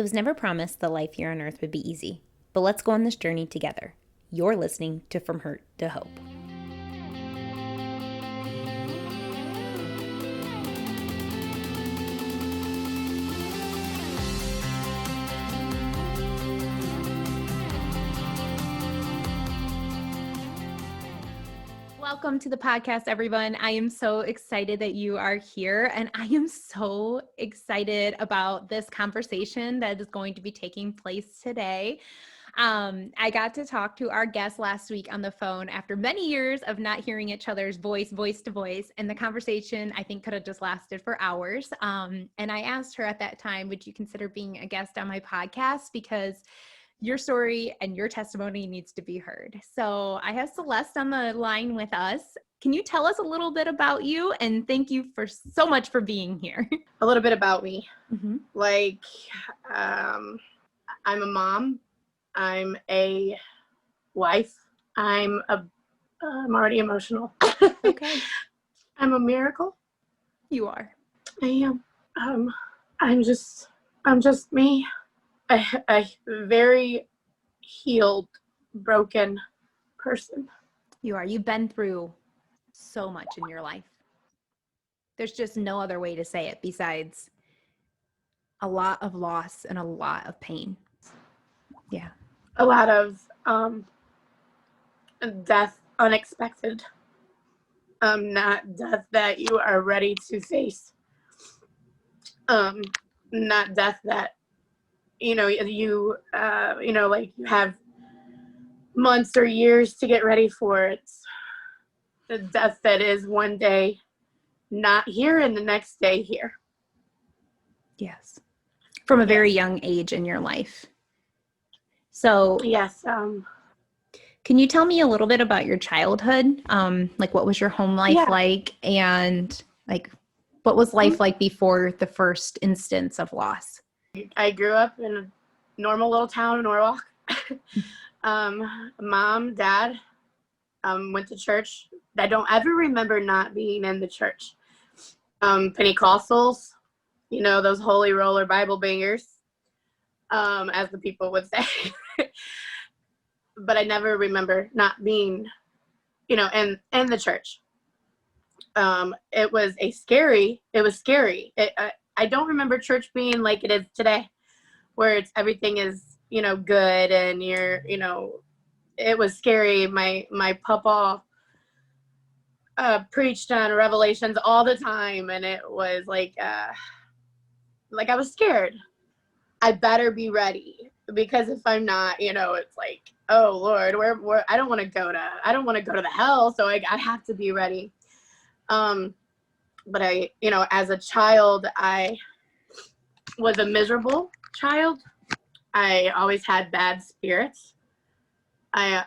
It was never promised the life here on earth would be easy, but let's go on this journey together. You're listening to From Hurt to Hope. Welcome to the podcast, everyone. I am so excited that you are here, and I am so excited about this conversation that is going to be taking place today. I got to talk to our guest last week on the phone after many years of not hearing each other's voice to voice, and the conversation I think could have just lasted for hours. And I asked her at that time, would you consider being a guest on my podcast? Because your story and your testimony needs to be heard. So I have Celeste on the line with us. Can you tell us a little bit about you? And thank you for so much for being here. A little bit about me. Mm-hmm. I'm a mom. I'm a wife. I'm already emotional. Okay. I'm a miracle. You are. I am. I'm just me. A very healed, broken person. You are. You've been through so much in your life. There's just no other way to say it besides a lot of loss and a lot of pain. Yeah. A lot of death, unexpected. Not death that you are ready to face. Not death that you have months or years to get ready for. It's the death that is one day not here and the next day here. Yes. From a very young age in your life. So yes. Can you tell me a little bit about your childhood? What was your home life like? And what was life like before the first instance of loss? I grew up in a normal little town in Norwalk. Mom, dad, went to church. I don't ever remember not being in the church. Pentecostals, those holy roller Bible bangers, as the people would say. But I never remember not being, in the church. It was scary. I don't remember church being like it is today, where everything is, good and it was scary. My papa preached on Revelations all the time, and it was like I was scared. I better be ready, because if I'm not, it's like, oh Lord, where I don't want to go to the hell, so I have to be ready. But as a child, I was a miserable child. I always had bad spirits. I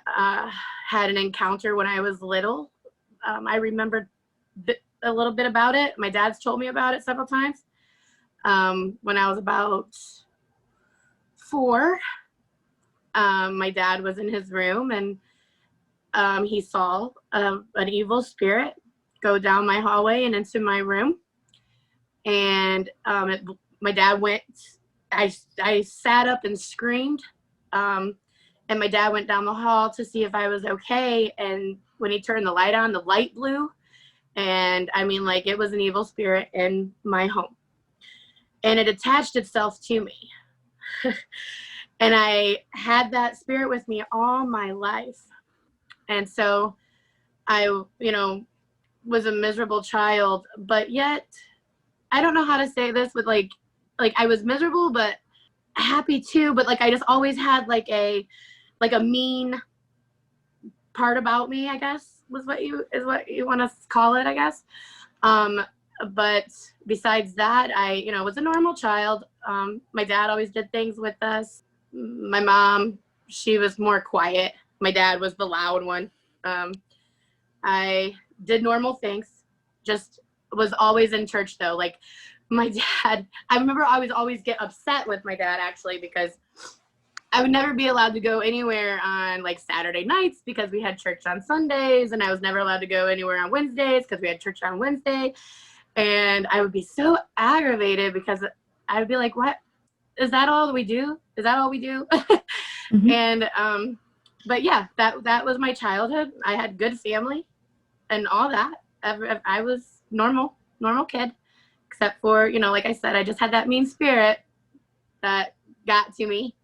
had an encounter when I was little. I remember a little bit about it. My dad's told me about it several times. When I was about 4, my dad was in his room, and he saw an evil spirit go down my hallway and into my room. And my dad went, I sat up and screamed, and my dad went down the hall to see if I was okay, and when he turned the light on, the light blew, and it was an evil spirit in my home, and it attached itself to me. And I had that spirit with me all my life. And so I was a miserable child, but yet I don't know how to say this with like I was miserable but happy too, but I just always had a mean part about me, I guess is what you want to call it, I guess. But besides that, I was a normal child. My dad always did things with us. My mom, she was more quiet. My dad was the loud one. I did normal things, just was always in church though. My dad, I remember I would always get upset with my dad, actually, because I would never be allowed to go anywhere on Saturday nights because we had church on Sundays, and I was never allowed to go anywhere on Wednesdays because we had church on Wednesday. And I would be so aggravated because I would be like, what is that all we do? Is that all we do? Mhm. And but yeah, that was my childhood. I had good family and all that. I was normal kid, except for, you know, like I said, I just had that mean spirit that got to me.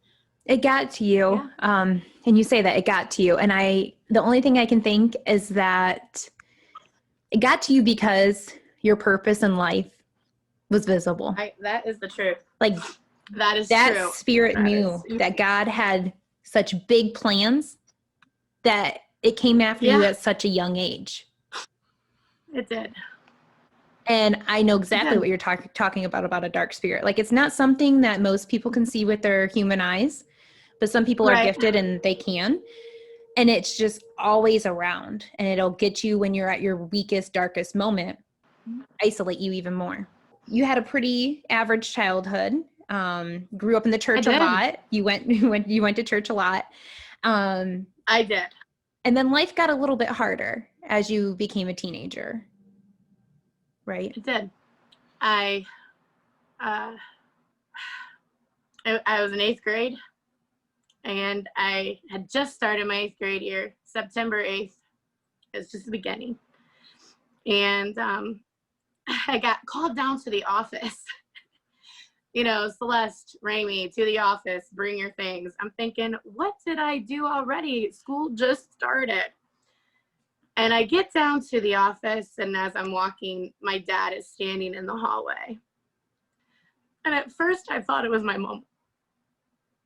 It got to you. And you say that it got to you. And the only thing I can think is that it got to you because your purpose in life was visible. That is the truth. Like that is that true. spirit knew that God had such big plans that it came after you at such a young age. It did. And I know exactly what you're talking about a dark spirit. Like it's not something that most people can see with their human eyes, but some people are gifted and they can. And it's just always around, and it'll get you when you're at your weakest, darkest moment, isolate you even more. You had a pretty average childhood. Grew up in the church a lot. You went to church a lot. I did. And then life got a little bit harder as you became a teenager, right? It did. I was in 8th grade, and I had just started my 8th grade year, September 8th. It was just the beginning. And I got called down to the office. You know, Celeste rang me to the office, bring your things. I'm thinking, what did I do already? School just started. And I get down to the office, and as I'm walking, my dad is standing in the hallway. And at first I thought it was my mom.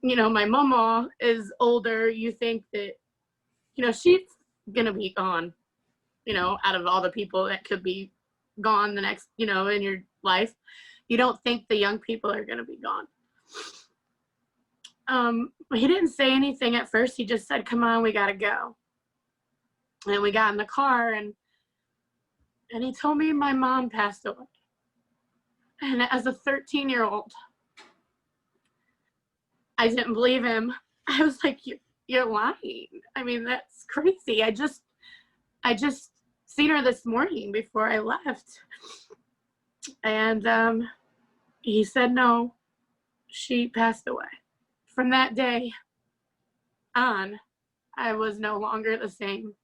You know, my mama is older. You think that, you know, she's gonna be gone, you know, out of all the people that could be gone the next, you know, in your life. You don't think the young people are gonna be gone. He didn't say anything at first. He just said, come on, we gotta go. And we got in the car, and he told me my mom passed away. And as a 13-year-old, I didn't believe him. I was like, you're lying. I mean, that's crazy. I just seen her this morning before I left. And he said, no, she passed away. From that day on, I was no longer the same.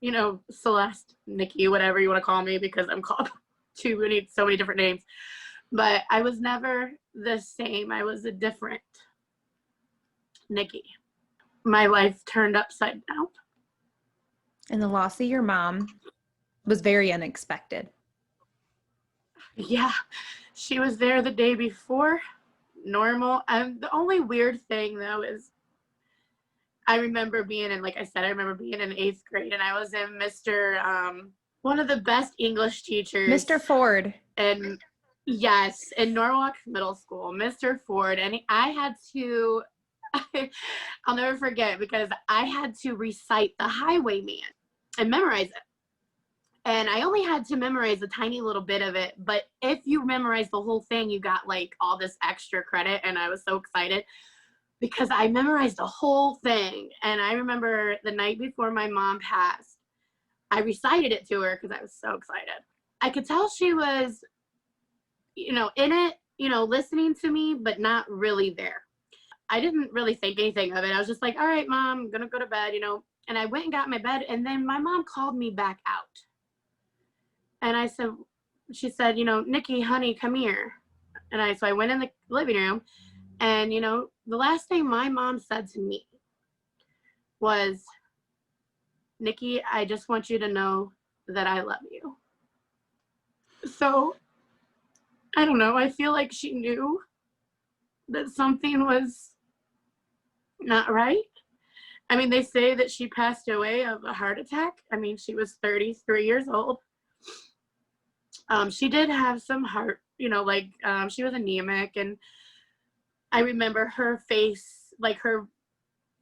You know, Celeste, Nikki, whatever you want to call me, because I'm called so many different names. But I was never the same. I was a different Nikki. My life turned upside down. And the loss of your mom was very unexpected. Yeah, she was there the day before, normal. The only weird thing, though, is I remember being in, like I said, I remember being in 8th grade, and I was in one of the best English teachers. Mr. Ford. And yes, in Norwalk Middle School, Mr. Ford. And I had to, I'll never forget, because I had to recite The Highwayman and memorize it. And I only had to memorize a tiny little bit of it. But if you memorize the whole thing, you got like all this extra credit. And I was so excited because I memorized the whole thing. And I remember the night before my mom passed, I recited it to her because I was so excited. I could tell she was, you know, in it, you know, listening to me, but not really there. I didn't really think anything of it. I was just like, all right, Mom, I'm going to go to bed, you know. And I went and got my bed. And then my mom called me back out. And she said, you know, Nikki, honey, come here. So I went in the living room, and, you know, the last thing my mom said to me was, Nikki, I just want you to know that I love you. So, I don't know. I feel like she knew that something was not right. I mean, they say that she passed away of a heart attack. I mean, she was 33 years old. She did have some heart, you know, like she was anemic, and I remember her face, like her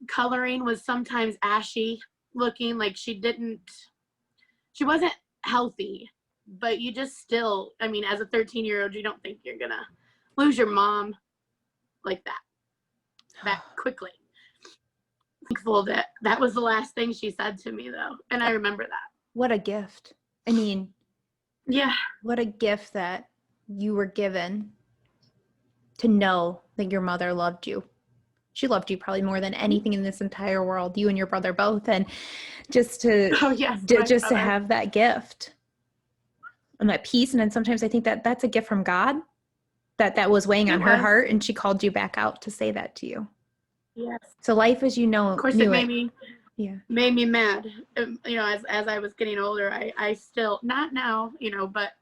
coloring was sometimes ashy looking, like she wasn't healthy, but you just still, I mean, as a 13-year-old, you don't think you're gonna lose your mom like that quickly. Thankful that was the last thing she said to me, though, and I remember that. What a gift. I mean, yeah, what a gift that you were given to know that your mother loved you. She loved you probably more than anything in this entire world, you and your brother both. And just to, Oh yes, just to have that gift and that peace. And then sometimes I think that that's a gift from God that was weighing on her heart, and she called you back out to say that to you. Yes. So life as you know, of course, it made me mad. You know, as I was getting older, I still, not now, you know, but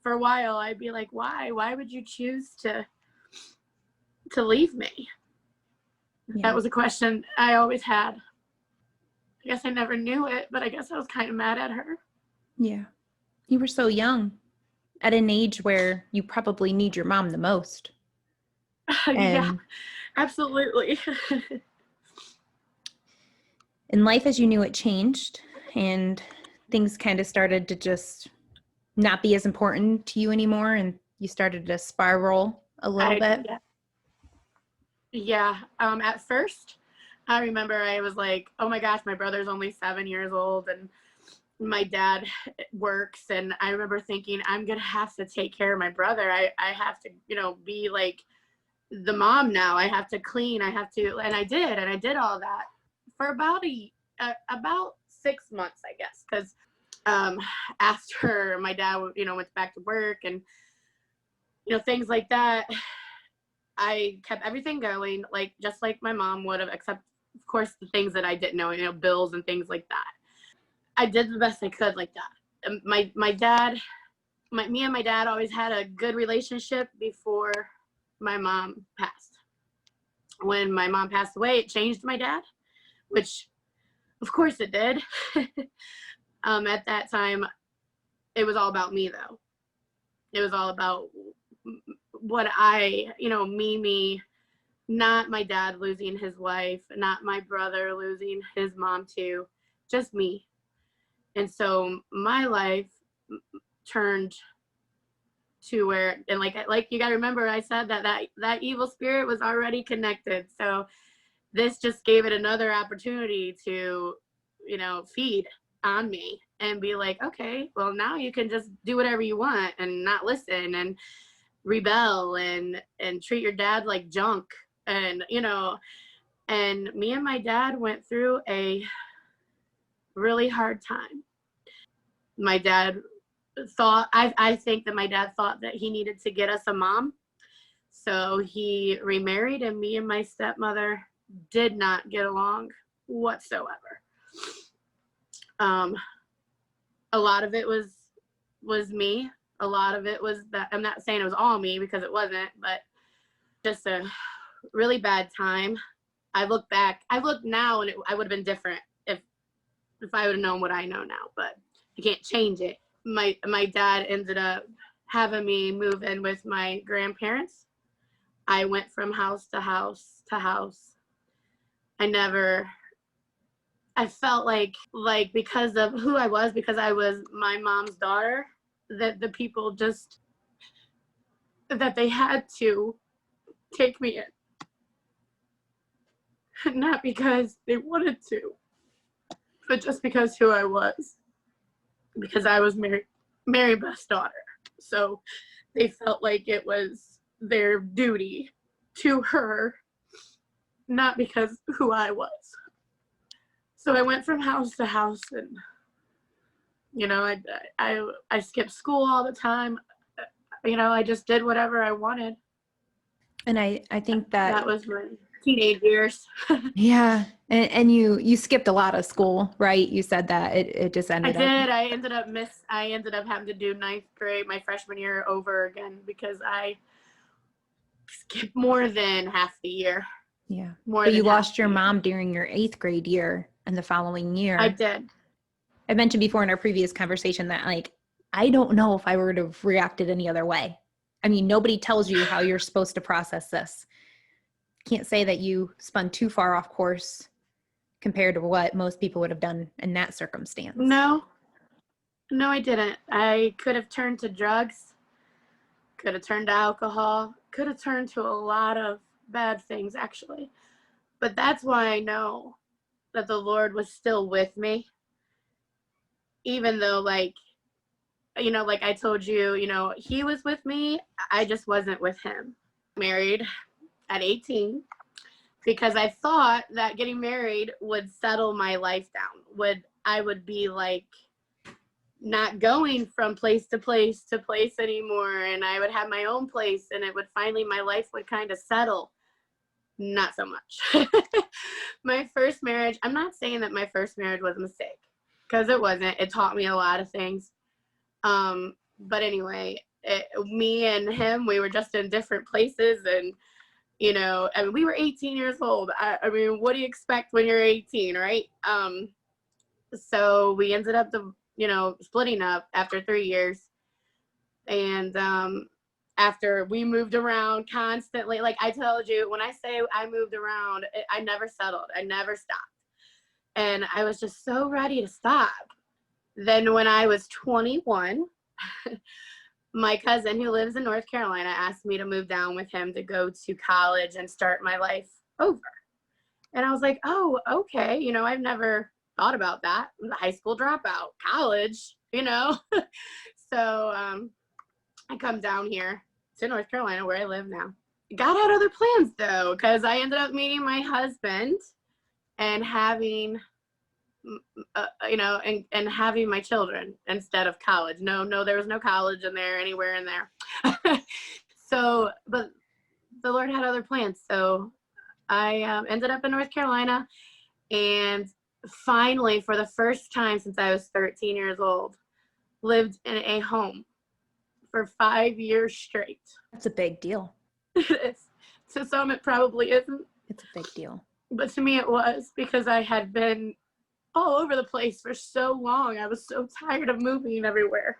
for a while I'd be like, why would you choose to leave me? Yeah. That was a question I always had. I guess I never knew it, but I guess I was kind of mad at her. Yeah. You were so young, at an age where you probably need your mom the most. Yeah, absolutely. And life as you knew it changed, and things kind of started to just not be as important to you anymore, and you started to spiral a little bit. Yeah. At first, I remember I was like, oh my gosh, my brother's only 7 years old and my dad works. And I remember thinking, I'm going to have to take care of my brother. I have to, you know, be like the mom now. I have to clean. I have to, and I did all that for about 6 months, I guess. Because after my dad, you know, went back to work and, you know, things like that, I kept everything going, like just like my mom would have, except of course the things that I didn't know, you know, bills and things like that. I did the best I could like that. Me and my dad always had a good relationship before my mom passed. When my mom passed away, it changed my dad, which of course it did. At that time, it was all about me though. It was all about what you know, me, not my dad losing his wife, not my brother losing his mom too, just me. And so my life turned to where, and like you gotta remember, I said that evil spirit was already connected. So this just gave it another opportunity to, you know, feed on me and be like, okay, well now you can just do whatever you want and not listen and rebel and treat your dad like junk. And, you know, and me and my dad went through a really hard time. My dad thought, I think that my dad thought that he needed to get us a mom. So he remarried, and me and my stepmother did not get along whatsoever. A lot of it was me. A lot of it was that, I'm not saying it was all me because it wasn't, but just a really bad time. I look now, and I would have been different if I would have known what I know now, but I can't change it. My dad ended up having me move in with my grandparents. I went from house to house to house. I felt like because of who I was, because I was my mom's daughter, that the people just, that they had to take me in. Not because they wanted to, but just because who I was. Because I was Mary Beth's daughter. So they felt like it was their duty to her, not because who I was. So I went from house to house, and, you know, I skipped school all the time. You know, I just did whatever I wanted. And I think that was my teenage years. Yeah. And you skipped a lot of school, right? You said that it just ended up. I ended up having to do 9th grade, my freshman year, over again because I skipped more than half the year. Yeah. But you lost your mom during your 8th grade year and the following year. I did. I mentioned before in our previous conversation that, like, I don't know if I would have reacted any other way. I mean, nobody tells you how you're supposed to process this. Can't say that you spun too far off course compared to what most people would have done in that circumstance. No, I didn't. I could have turned to drugs, could have turned to alcohol, could have turned to a lot of bad things, actually. But that's why I know that the Lord was still with me, even though, like, you know, like I told you, you know, he was with me, I just wasn't with him. Married at 18 because I thought that getting married would settle my life down. I would be like not going from place to place to place anymore, and I would have my own place, and it would finally, my life would kind of settle. Not so much. My first marriage, I'm not saying that my first marriage was a mistake, because it wasn't. It taught me a lot of things. But anyway, me and him, we were just in different places, and I mean, we were 18 years old. I mean, what do you expect when you're 18, right? So we ended up splitting up after 3 years. And after we moved around constantly, like I told you, when I say I moved around, I never settled. I never stopped. And I was just so ready to stop. Then when I was 21, my cousin who lives in North Carolina asked me to move down with him to go to college and start my life over. And I was like, oh, okay. I've never thought about that. I'm a high school dropout, college, So I come down here to North Carolina where I live now. God had other plans though, because I ended up meeting my husband and having and having my children instead of college. No, there was no college in there, anywhere in there. So, but the Lord had other plans. So I ended up in North Carolina, and finally, for the first time since I was 13 years old, lived in a home for 5 years straight. That's a big deal. To some, it probably isn't. It's a big deal. But to me, it was, because I had been all over the place for so long. I was so tired of moving everywhere.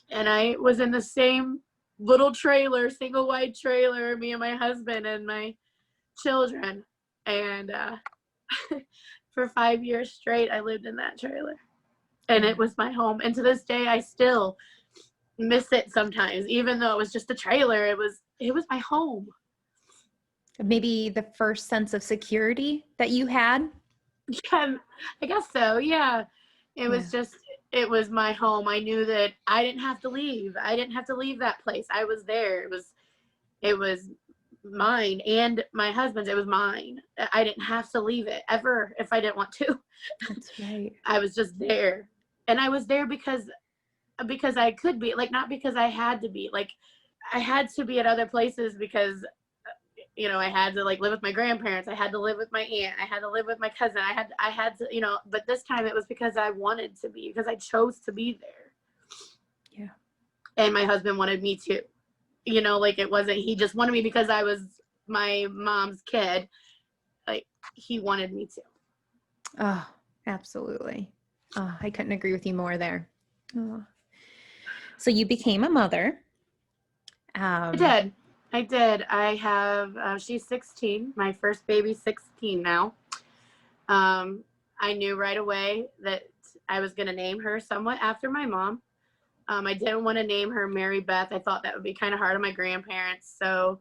And I was in the same little trailer, single wide trailer, me and my husband and my children. And for 5 years straight, I lived in that trailer. And it was my home. And to this day, I still miss it sometimes, even though it was just a trailer. It was my home. Maybe the first sense of security that you had? Yeah, I guess so. Yeah. It was my home. I knew that I didn't have to leave. I didn't have to leave that place. I was there. It was mine, and my husband's. It was mine. I didn't have to leave it ever if I didn't want to. That's right. I was just there. And I was there because I could be, like, not because I had to be. Like, I had to be at other places because I had to live with my grandparents. I had to live with my aunt. I had to live with my cousin. I had to, but this time it was because I wanted to be, because I chose to be there. Yeah. And my husband wanted me to, it wasn't, he just wanted me because I was my mom's kid. Like, he wanted me to. Oh, absolutely. Oh, I couldn't agree with you more there. Oh. So you became a mother. I did. I have, she's 16. My first baby's 16 now. I knew right away that I was going to name her somewhat after my mom. I didn't want to name her Mary Beth. I thought that would be kind of hard on my grandparents. So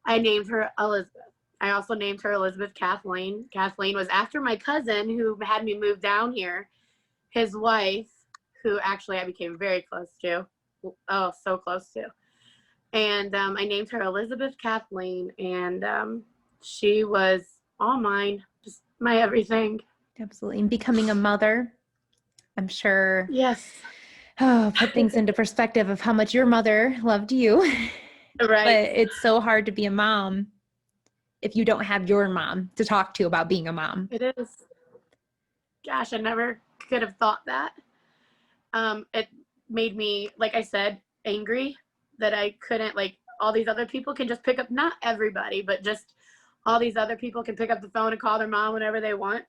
I named her Elizabeth. I also named her Elizabeth Kathleen. Kathleen was after my cousin who had me move down here. His wife, who actually I became very close to. Oh, so close to. And I named her Elizabeth Kathleen, and she was all mine, just my everything. Absolutely. And becoming a mother, I'm sure. Yes. Oh, put things into perspective of how much your mother loved you. Right. But it's so hard to be a mom if you don't have your mom to talk to about being a mom. It is. Gosh, I never could have thought that. It made me, like I said, angry that I couldn't, all these other people can just pick up, not everybody, but just all these other people can pick up the phone and call their mom whenever they want.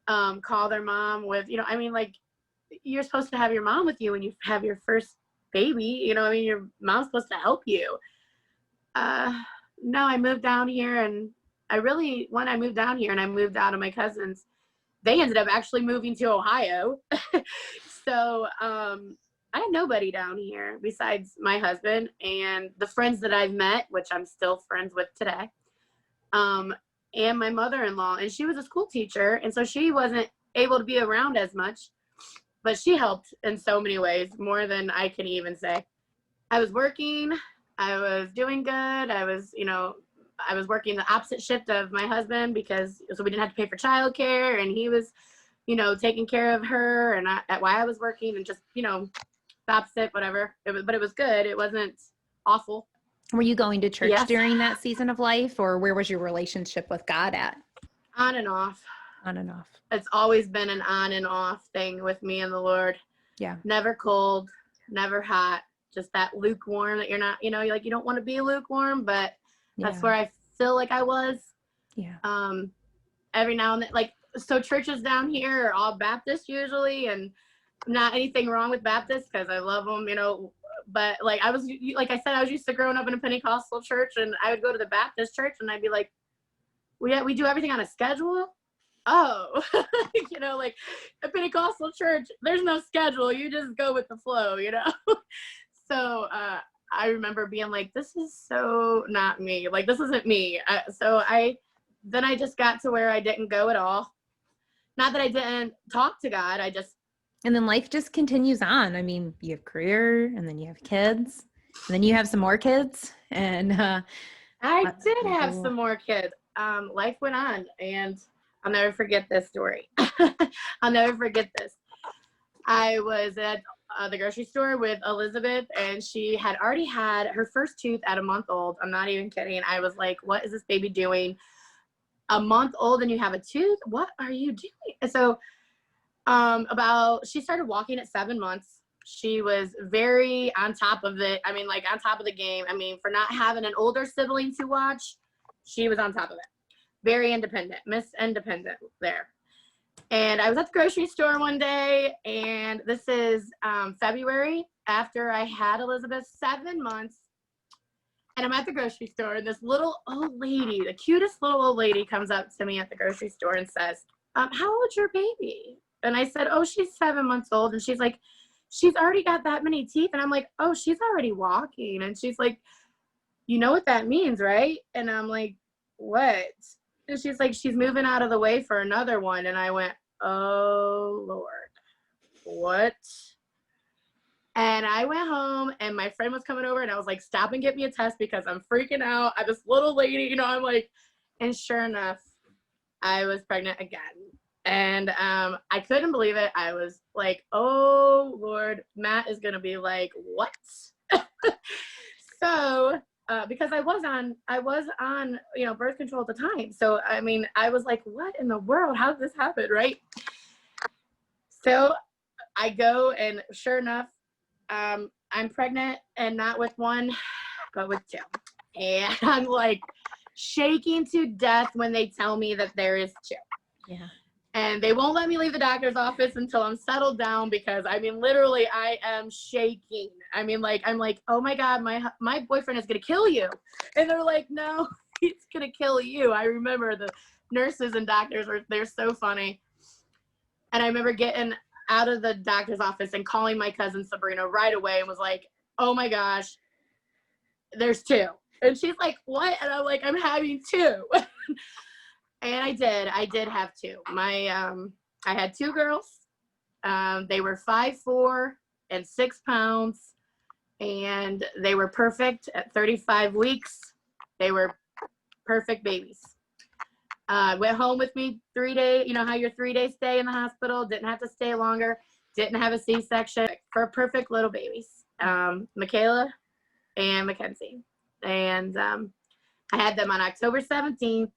Call their mom with, you're supposed to have your mom with you when you have your first baby, your mom's supposed to help you. No, I moved down here, and when I moved down here and I moved out of my cousins, they ended up actually moving to Ohio. So, I had nobody down here besides my husband and the friends that I've met, which I'm still friends with today, and my mother-in-law. And she was a school teacher, and so she wasn't able to be around as much, but she helped in so many ways, more than I can even say. I was working I was doing good. I was, I was working the opposite shift of my husband so we didn't have to pay for childcare, and he was, taking care of her and while I was working, and just, the opposite, whatever. But it was good. It wasn't awful. Were you going to church Yes. during that season of life, or where was your relationship with God at? On and off. On and off. It's always been an on and off thing with me and the Lord. Yeah. Never cold, never hot, just that lukewarm that you're not, you don't want to be lukewarm, but that's where I feel like I was. Yeah. Every now and then, so churches down here are all Baptist usually, and not anything wrong with Baptists because I love them, but like I was used to growing up in a Pentecostal church, and I would go to the Baptist church and I'd be like, we do everything on a schedule. Oh, like a Pentecostal church, there's no schedule. You just go with the flow, So I remember being like, this is so not me. Like, this isn't me. Then I just got to where I didn't go at all. Not that I didn't talk to God. And then life just continues on. I mean, you have career, and then you have kids, and then you have some more kids. And I did have some more kids. Life went on, and I'll never forget this story. I'll never forget this. I was at the grocery store with Elizabeth, and she had already had her first tooth at a month old. I'm not even kidding. I was like, what is this baby doing? A month old and you have a tooth? What are you doing? And so she started walking at 7 months. She was very on top of it. I mean, like on top of the game. I mean, for not having an older sibling to watch, she was on top of it. Very independent, Miss Independent there. And I was at the grocery store one day, and this is February after I had Elizabeth, 7 months. And I'm at the grocery store, and this little old lady, the cutest little old lady, comes up to me at the grocery store and says, how old's your baby? And I said, oh, she's 7 months old. And she's like, she's already got that many teeth. And I'm like, oh, she's already walking. And she's like, you know what that means, right? And I'm like, what? And she's like, she's moving out of the way for another one. And I went, oh, Lord, what? And I went home, and my friend was coming over, and I was like, stop and get me a test because I'm freaking out. This little lady, I'm like, and sure enough, I was pregnant again. And I couldn't believe it. I was like, oh, Lord, Matt is going to be like, what? So because I was on, birth control at the time. So, I mean, I was like, what in the world? How did this happen? Right. So I go, and sure enough, I'm pregnant, and not with one, but with two. And I'm like shaking to death when they tell me that there is two. Yeah. And they won't let me leave the doctor's office until I'm settled down because, I mean, literally, I am shaking. I mean, like, I'm like, oh my God, my boyfriend is going to kill you. And they're like, no, he's going to kill you. I remember the nurses and doctors they're so funny. And I remember getting out of the doctor's office and calling my cousin Sabrina right away and was like, oh my gosh, there's two. And she's like, what? And I'm like, I'm having two. And I did have two. I had two girls. They were 5'4" and 6 pounds, and they were perfect at 35 weeks. They were perfect babies. Went home with me 3 days, you know how your 3-day stay in the hospital, didn't have to stay longer, didn't have a C-section, for perfect little babies, Michaela and Mackenzie. And I had them on October 17th,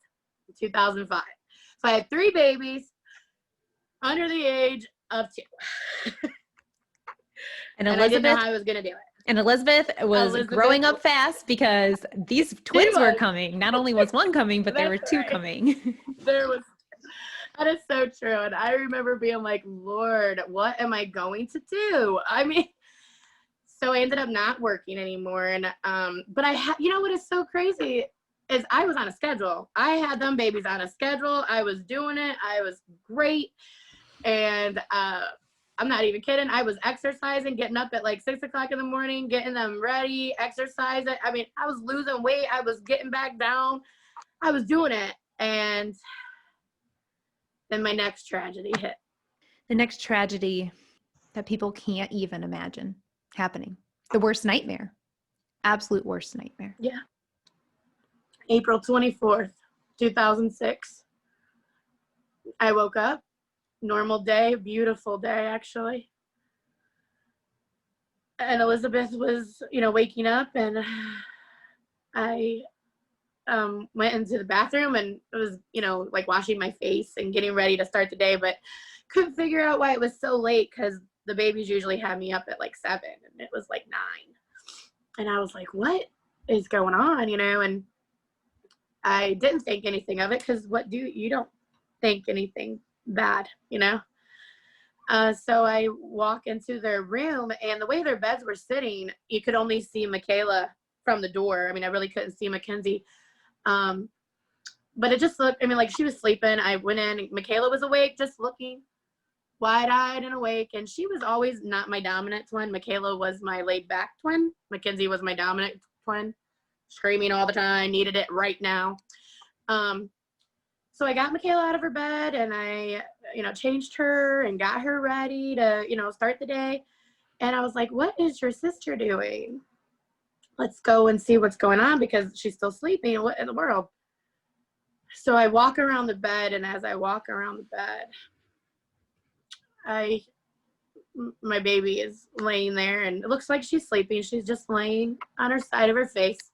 2005. So I had 3 babies under the age of 2. And I didn't know how I was going to do it. And Elizabeth was growing up fast because these twins were coming. Not only was one coming, but there were 2 coming. That is so true. And I remember being like, Lord, what am I going to do? I mean, so I ended up not working anymore. And, but you know what is so crazy is I was on a schedule. I had them babies on a schedule. I was doing it. I was great. And, I'm not even kidding. I was exercising, getting up at like 6 o'clock in the morning, getting them ready, exercising. I mean, I was losing weight. I was getting back down. I was doing it. And then my next tragedy hit. The next tragedy that people can't even imagine happening. The worst nightmare. Absolute worst nightmare. Yeah. April 24th, 2006. I woke up, normal day, beautiful day, actually. And Elizabeth was, waking up, and I went into the bathroom and it was, like washing my face and getting ready to start the day, but couldn't figure out why it was so late because the babies usually have me up at like 7 and it was like 9. And I was like, what is going on, and I didn't think anything of it because you don't think anything bad, So I walk into their room, and the way their beds were sitting, you could only see Michaela from the door. I mean, I really couldn't see Mackenzie. But it just looked, like she was sleeping. I went in, Michaela was awake, just looking wide-eyed and awake. And she was always not my dominant twin. Michaela was my laid-back twin. Mackenzie was my dominant twin, screaming all the time, needed it right now. So I got Michaela out of her bed, and I, changed her and got her ready to, start the day. And I was like, what is your sister doing? Let's go and see what's going on because she's still sleeping. What in the world? So I walk around the bed, and as I walk around the bed, my baby is laying there, and it looks like she's sleeping. She's just laying on her side of her face.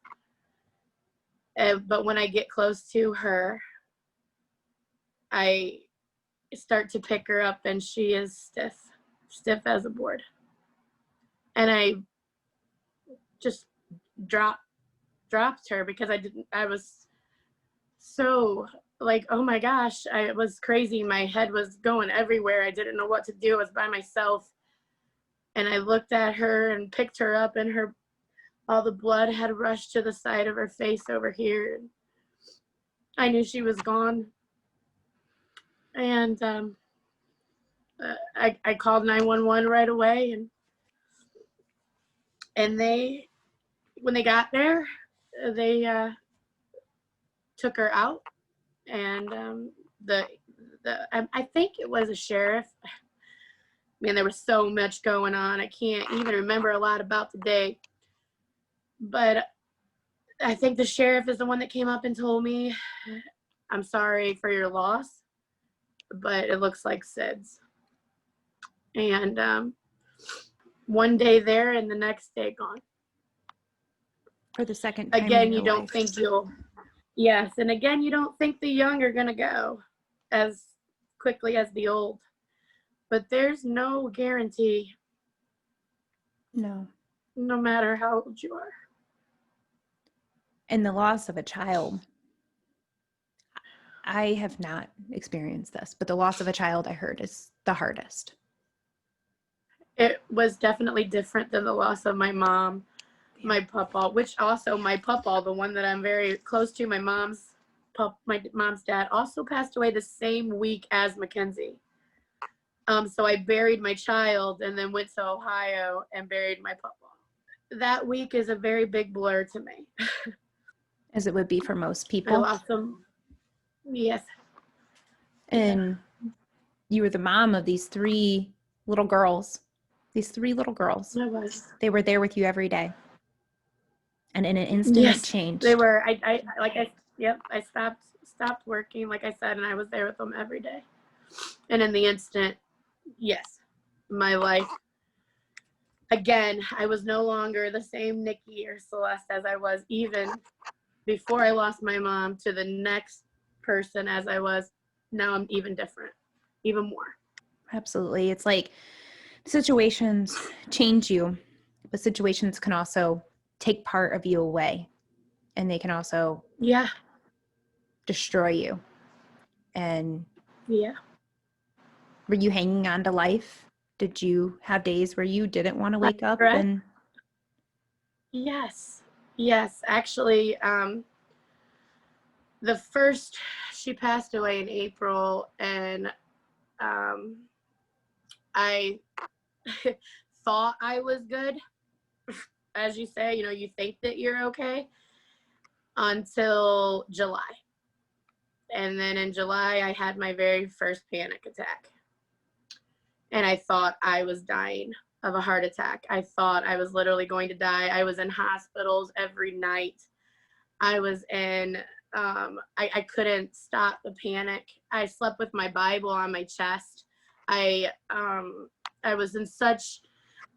But when I get close to her, I start to pick her up, and she is stiff as a board. And I just dropped her because I was so like, oh my gosh, I was crazy. My head was going everywhere. I didn't know what to do. I was by myself. And I looked at her and picked her up, and all the blood had rushed to the side of her face over here. I knew she was gone. And I called 911 right away, and they, when they got there, they took her out, and I think it was a sheriff. Man, there was so much going on. I can't even remember a lot about the day, but I think the sheriff is the one that came up and told me, I'm sorry for your loss, but it looks like SIDS. And one day there and the next day gone. For the second time again, in you your don't life. think yes, and again, you don't think the young are going to go as quickly as the old. But there's no guarantee. No. No matter how old you are. And the loss of a child, I have not experienced this, but the loss of a child, I heard, is the hardest. It was definitely different than the loss of my mom, my papa, which also my papa, the one that I'm very close to, my mom's dad, also passed away the same week as Mackenzie. So I buried my child and then went to Ohio and buried my papa. That week is a very big blur to me. As it would be for most people. I lost them. Yes. And you were the mom of these 3 little girls. These 3 little girls. I was. They were there with you every day. And in an instant, it changed. They were. I stopped working, like I said, and I was there with them every day. And in the instant, yes, my life. Again, I was no longer the same Nikki or Celeste as I was even before I lost my mom to the next person as I was. Now I'm even different, even more. Absolutely. It's like situations change you, but situations can also take part of you away, and they can also destroy you. And were you hanging on to life? Did you have days where you didn't want to wake up? And yes, actually, the first, she passed away in April, and I thought I was good. As you say, you think that you're okay until July. And then in July, I had my very first panic attack. And I thought I was dying. of a heart attack. I thought I was literally going to die. I was in hospitals every night. I was in, I couldn't stop the panic. I slept with my Bible on my chest. I was in such,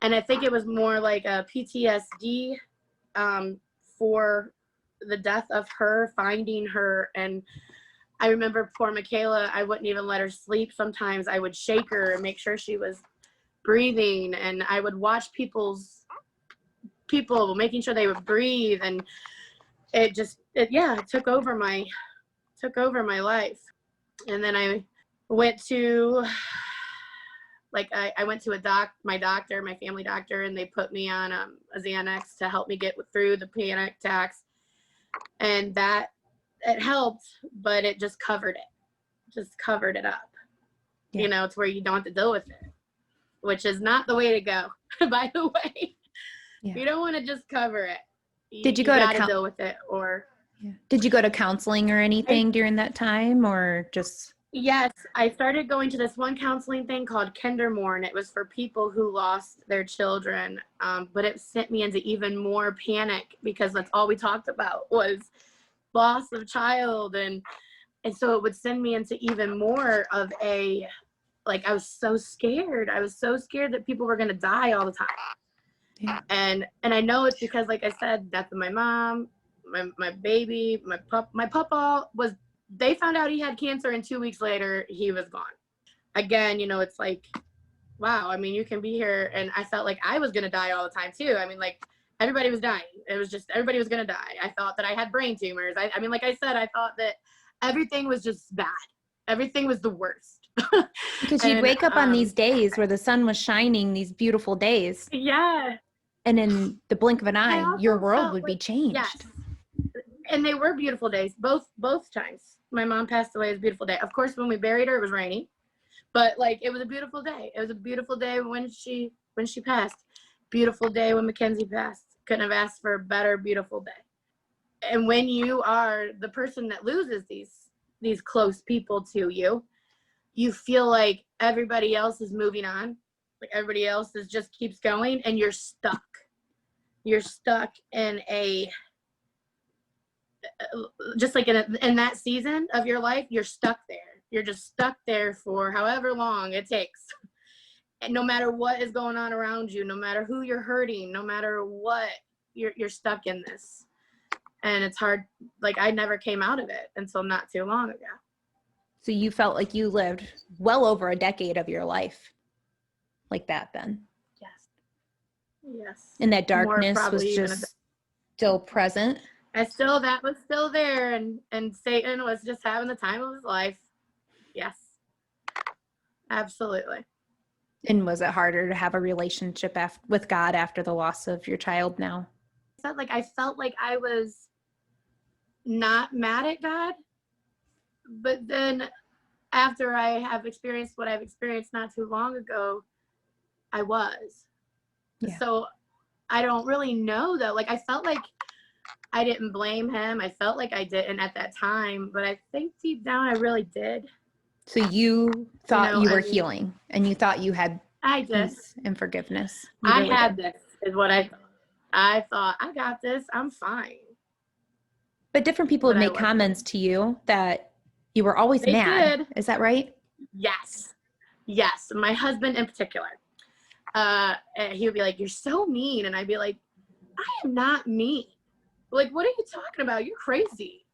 and I think it was more like a PTSD for the death of her, finding her. And I remember poor Michaela, I wouldn't even let her sleep. Sometimes I would shake her and make sure she was breathing, and I would watch people making sure they would breathe, and it took over my life. And then I went to I went to my doctor, my family doctor, and they put me on a Xanax to help me get through the panic attacks, and that it helped, but it just covered it up. To where you don't have to deal with it, which is not the way to go. By the way, you don't want to just cover it. Did you go to deal with it, or did you go to counseling or anything during that time, or just? Yes, I started going to this one counseling thing called Kindermore, and it was for people who lost their children. But it sent me into even more panic, because that's all we talked about was loss of child, and so it would send me into even more of a, I was so scared. I was so scared that people were going to die all the time. Yeah. And I know it's because, like I said, death of my mom, my baby, my papa they found out he had cancer, and 2 weeks later he was gone. Again, it's like, wow, I mean, you can be here. And I felt like I was going to die all the time too. I mean, everybody was dying. It was just, everybody was going to die. I thought that I had brain tumors. I mean, like I said, I thought that everything was just bad. Everything was the worst. Because you'd wake up on these days where the sun was shining, these beautiful days. Yeah. And in the blink of an eye, your world would be changed. Yes. And they were beautiful days, both times. My mom passed away. It was a beautiful day. Of course, when we buried her, it was rainy, but it was a beautiful day. It was a beautiful day when she passed. Beautiful day when Mackenzie passed. Couldn't have asked for a better, beautiful day. And when you are the person that loses these close people to you, you feel like everybody else is moving on. Like everybody else just keeps going, and you're stuck. You're stuck in just like in that season of your life, you're stuck there. You're just stuck there for however long it takes. And no matter what is going on around you, no matter who you're hurting, no matter what, you're stuck in this. And it's hard. I never came out of it until not too long ago. So you felt like you lived well over a decade of your life like that then? Yes. And that darkness was just still present? That was still there, and Satan was just having the time of his life. Yes. Absolutely. And was it harder to have a relationship with God after the loss of your child now? I felt like I was not mad at God, but then after I have experienced what I've experienced not too long ago, I was. Yeah. So I don't really know though. I felt like I didn't blame him. I felt like I didn't at that time, but I think deep down I really did. So you thought you were healing, and you thought you had peace and forgiveness. I had this, is what I thought. I thought, I got this. I'm fine. But different people have made comments to you that you were always mad. Did. Is that right? Yes. Yes. My husband in particular. He would be like, "You're so mean." And I'd be like, "I am not mean. What are you talking about? You're crazy."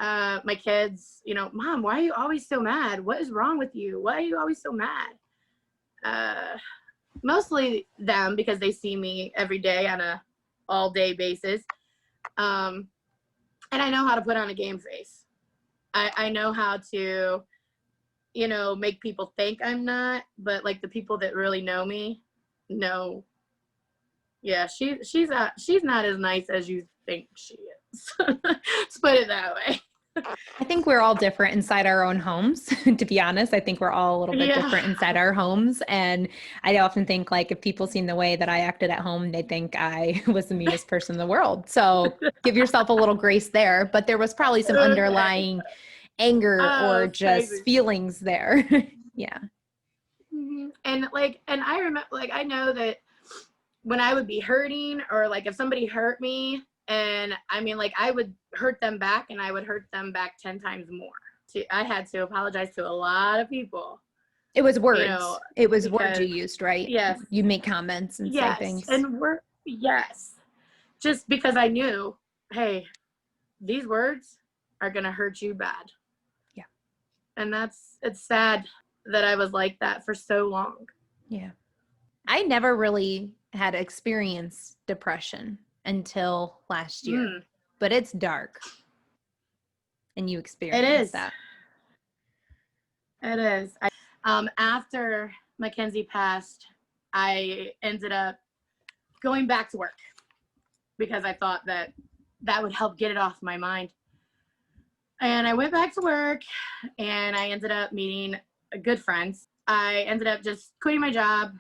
My kids, "Mom, why are you always so mad? What is wrong with you? Why are you always so mad?" Mostly them, because they see me every day on a all day basis. And I know how to put on a game face. I know how to, make people think I'm not, but the people that really know me know, yeah, she's not as nice as you think she is. Let's put it that way. I think we're all different inside our own homes. To be honest, I think we're all a little bit different inside our homes. And I often think if people seen the way that I acted at home, they think I was the meanest person in the world. So give yourself a little grace there. But there was probably some underlying anger or just feelings there. Yeah. And I remember, like, I know that when I would be hurting, or like if somebody hurt me, and I mean, like, I would hurt them back, and I would hurt them back 10 times more. I had to apologize to a lot of people. It was words. You know, it was words you used, right? Yes. You make comments and say things. And yes. Just because I knew, hey, these words are going to hurt you bad. Yeah. And it's sad that I was like that for so long. Yeah. I never really had experienced depression until last year, but it's dark. And you experienced that. It is. After Mackenzie passed, I ended up going back to work because I thought that would help get it off my mind. And I went back to work, and I ended up meeting good friends. I ended up just quitting my job,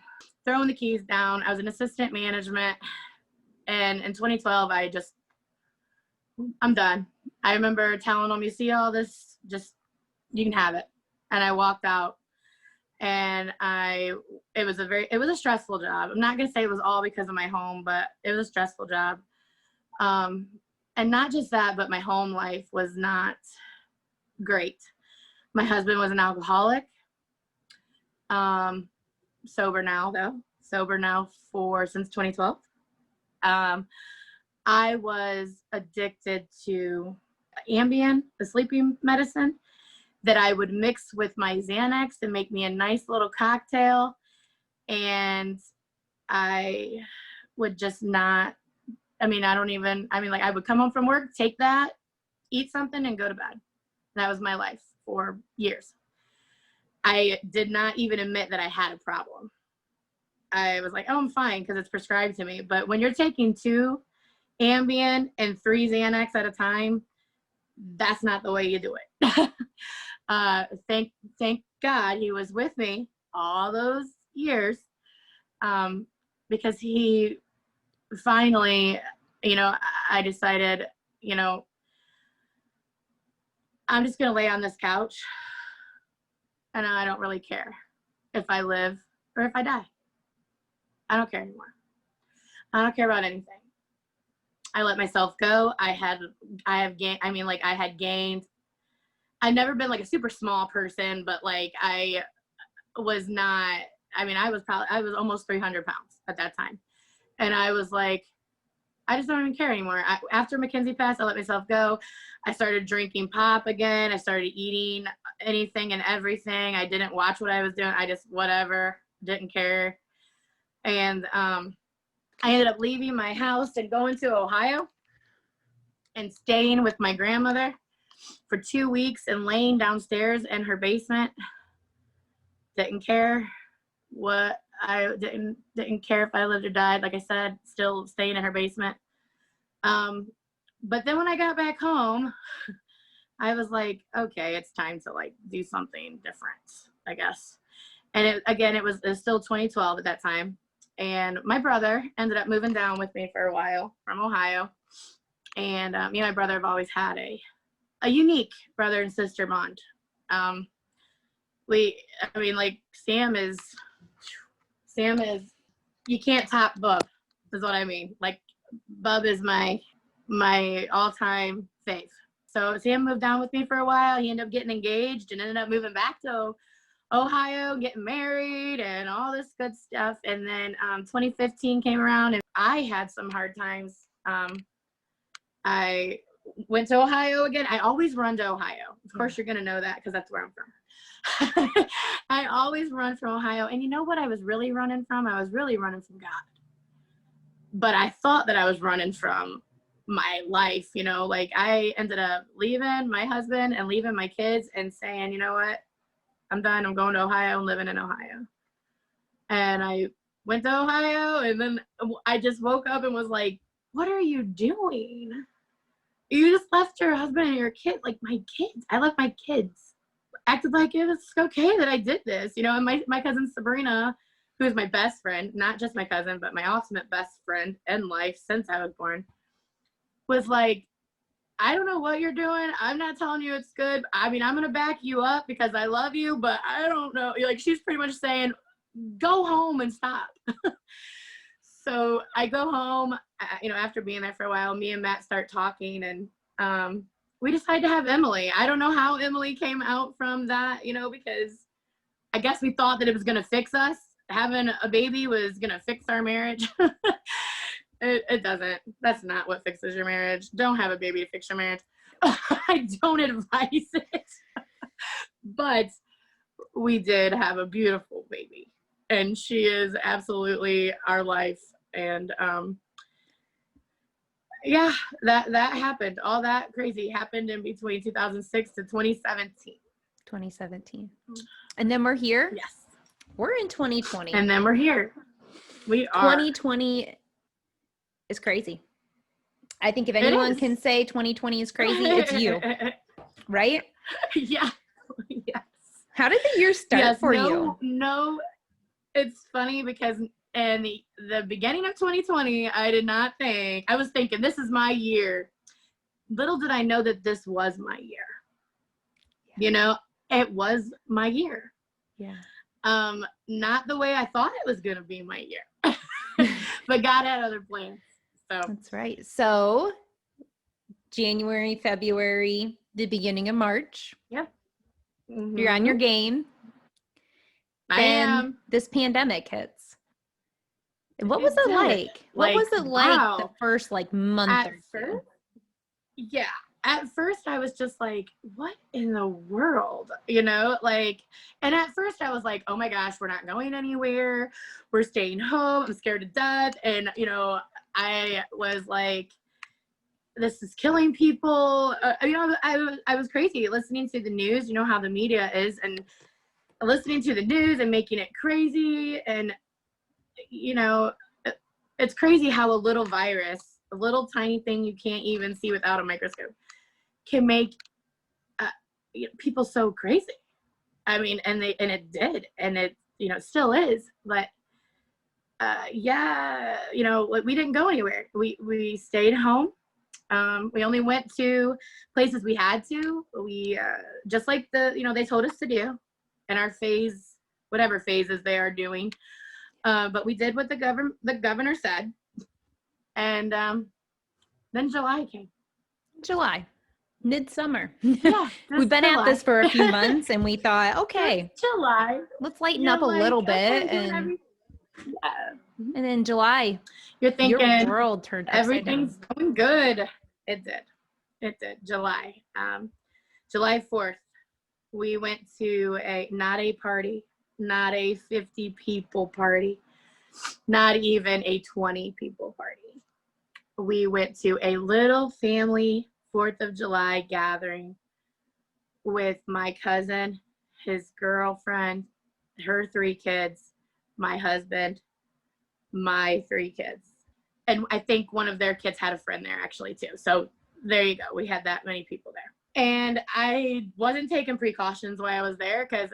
throwing the keys down. I was an assistant management. And in 2012, I'm done. I remember telling them, you see all this, just, you can have it. And I walked out, and it was a stressful job. I'm not going to say it was all because of my home, but it was a stressful job. And not just that, but my home life was not great. My husband was an alcoholic. Sober now, though. Sober now since 2012. I was addicted to Ambien, the sleeping medicine, that I would mix with my Xanax and make me a nice little cocktail. And I would just not, I would come home from work, take that, eat something, and go to bed. That was my life for years. I did not even admit that I had a problem. I was like, oh, I'm fine because it's prescribed to me. But when you're taking 2 Ambien and 3 Xanax at a time, that's not the way you do it. Thank God he was with me all those years, because he finally, I decided, I'm just going to lay on this couch, and I don't really care if I live or if I die. I don't care anymore. I don't care about anything. I let myself go. I had gained. I'd never been like a super small person, but like I was not, I was almost 300 pounds at that time. And I was like, I just don't even care anymore. After Mackenzie passed, I let myself go. I started drinking pop again. I started eating anything and everything. I didn't watch what I was doing. I just, whatever, didn't care. And I ended up leaving my house and going to Ohio and staying with my grandmother for 2 weeks and laying downstairs in her basement. Didn't care what I didn't care if I lived or died. Like I said, still staying in her basement. But then when I got back home, I was like, okay, it's time to like do something different, I guess. And it was still 2012 at that time. And my brother ended up moving down with me for a while from Ohio. And me and my brother have always had a unique brother and sister bond. Sam is, you can't top Bub, is what I mean. Like, Bub is my all-time fave. So Sam moved down with me for a while. He ended up getting engaged and ended up moving back to Ohio, getting married and all this good stuff. And then 2015 came around and I had some hard times. I went to Ohio again. I always run to Ohio. Of course, you're going to know that because that's where I'm from. I always run from Ohio. And you know what I was really running from? I was really running from God. But I thought that I was running from my life, like I ended up leaving my husband and leaving my kids and saying, you know what? I'm done. I'm going to Ohio and living in Ohio. And I went to Ohio, and then I just woke up and was like, what are you doing? You just left your husband and your kid, like my kids. I left my kids. Acted like it was okay that I did this, and my cousin Sabrina, who is my best friend, not just my cousin, but my ultimate best friend in life since I was born, was like, I don't know what you're doing. I'm not telling you it's good. I mean, I'm going to back you up because I love you, but I don't know. Like, she's pretty much saying, go home and stop. So I go home, after being there for a while, me and Matt start talking, and we decided to have Emily. I don't know how Emily came out from that, because I guess we thought that it was going to fix us. Having a baby was going to fix our marriage. It doesn't. That's not what fixes your marriage. Don't have a baby to fix your marriage. I don't advise it. But we did have a beautiful baby, and she is absolutely our life. And that happened. All that crazy happened in between 2006 to 2017. 2017. And then we're here. Yes. We're in 2020. And then we're here. We are. 2020 is crazy. I think if anyone can say 2020 is crazy, it's you. Right? Yeah. Yes. How did the year start for you? No, it's funny because in the beginning of 2020, I was thinking, this is my year. Little did I know that this was my year. Yeah. It was my year. Yeah. Not the way I thought it was going to be my year, but God had other plans. So that's right. So January, February, the beginning of March. Yep. Mm-hmm. You're on your game. I am. This pandemic hits. And what was it like? What was it like the first month or two? Yeah. At first I was just like, what in the world? And at first I was like, oh my gosh, we're not going anywhere. We're staying home. I'm scared to death. And, I was like, this is killing people. I was crazy listening to the news, how the media is, and listening to the news and making it crazy. And, it's crazy how a little virus, a little tiny thing you can't even see without a microscope, can make people so crazy. I mean, and it did, and it still is. But we didn't go anywhere. We stayed home. We only went to places we had to. We just like they told us to do in our phase, whatever phases they are doing. But we did what the governor said, and then July came. July. Midsummer. Yeah, we've been July. At this for a few months, and we thought, okay, July, let's lighten up a little bit, and then July, you're thinking your world turned upside down. Everything's going good. It did. July 4th, we went to not a party, not a 50 people party, not even a 20 people party. We went to a little family 4th of July gathering with my cousin, his girlfriend, her 3 kids, my husband, my 3 kids. And I think one of their kids had a friend there actually too. So there you go. We had that many people there. And I wasn't taking precautions while I was there because,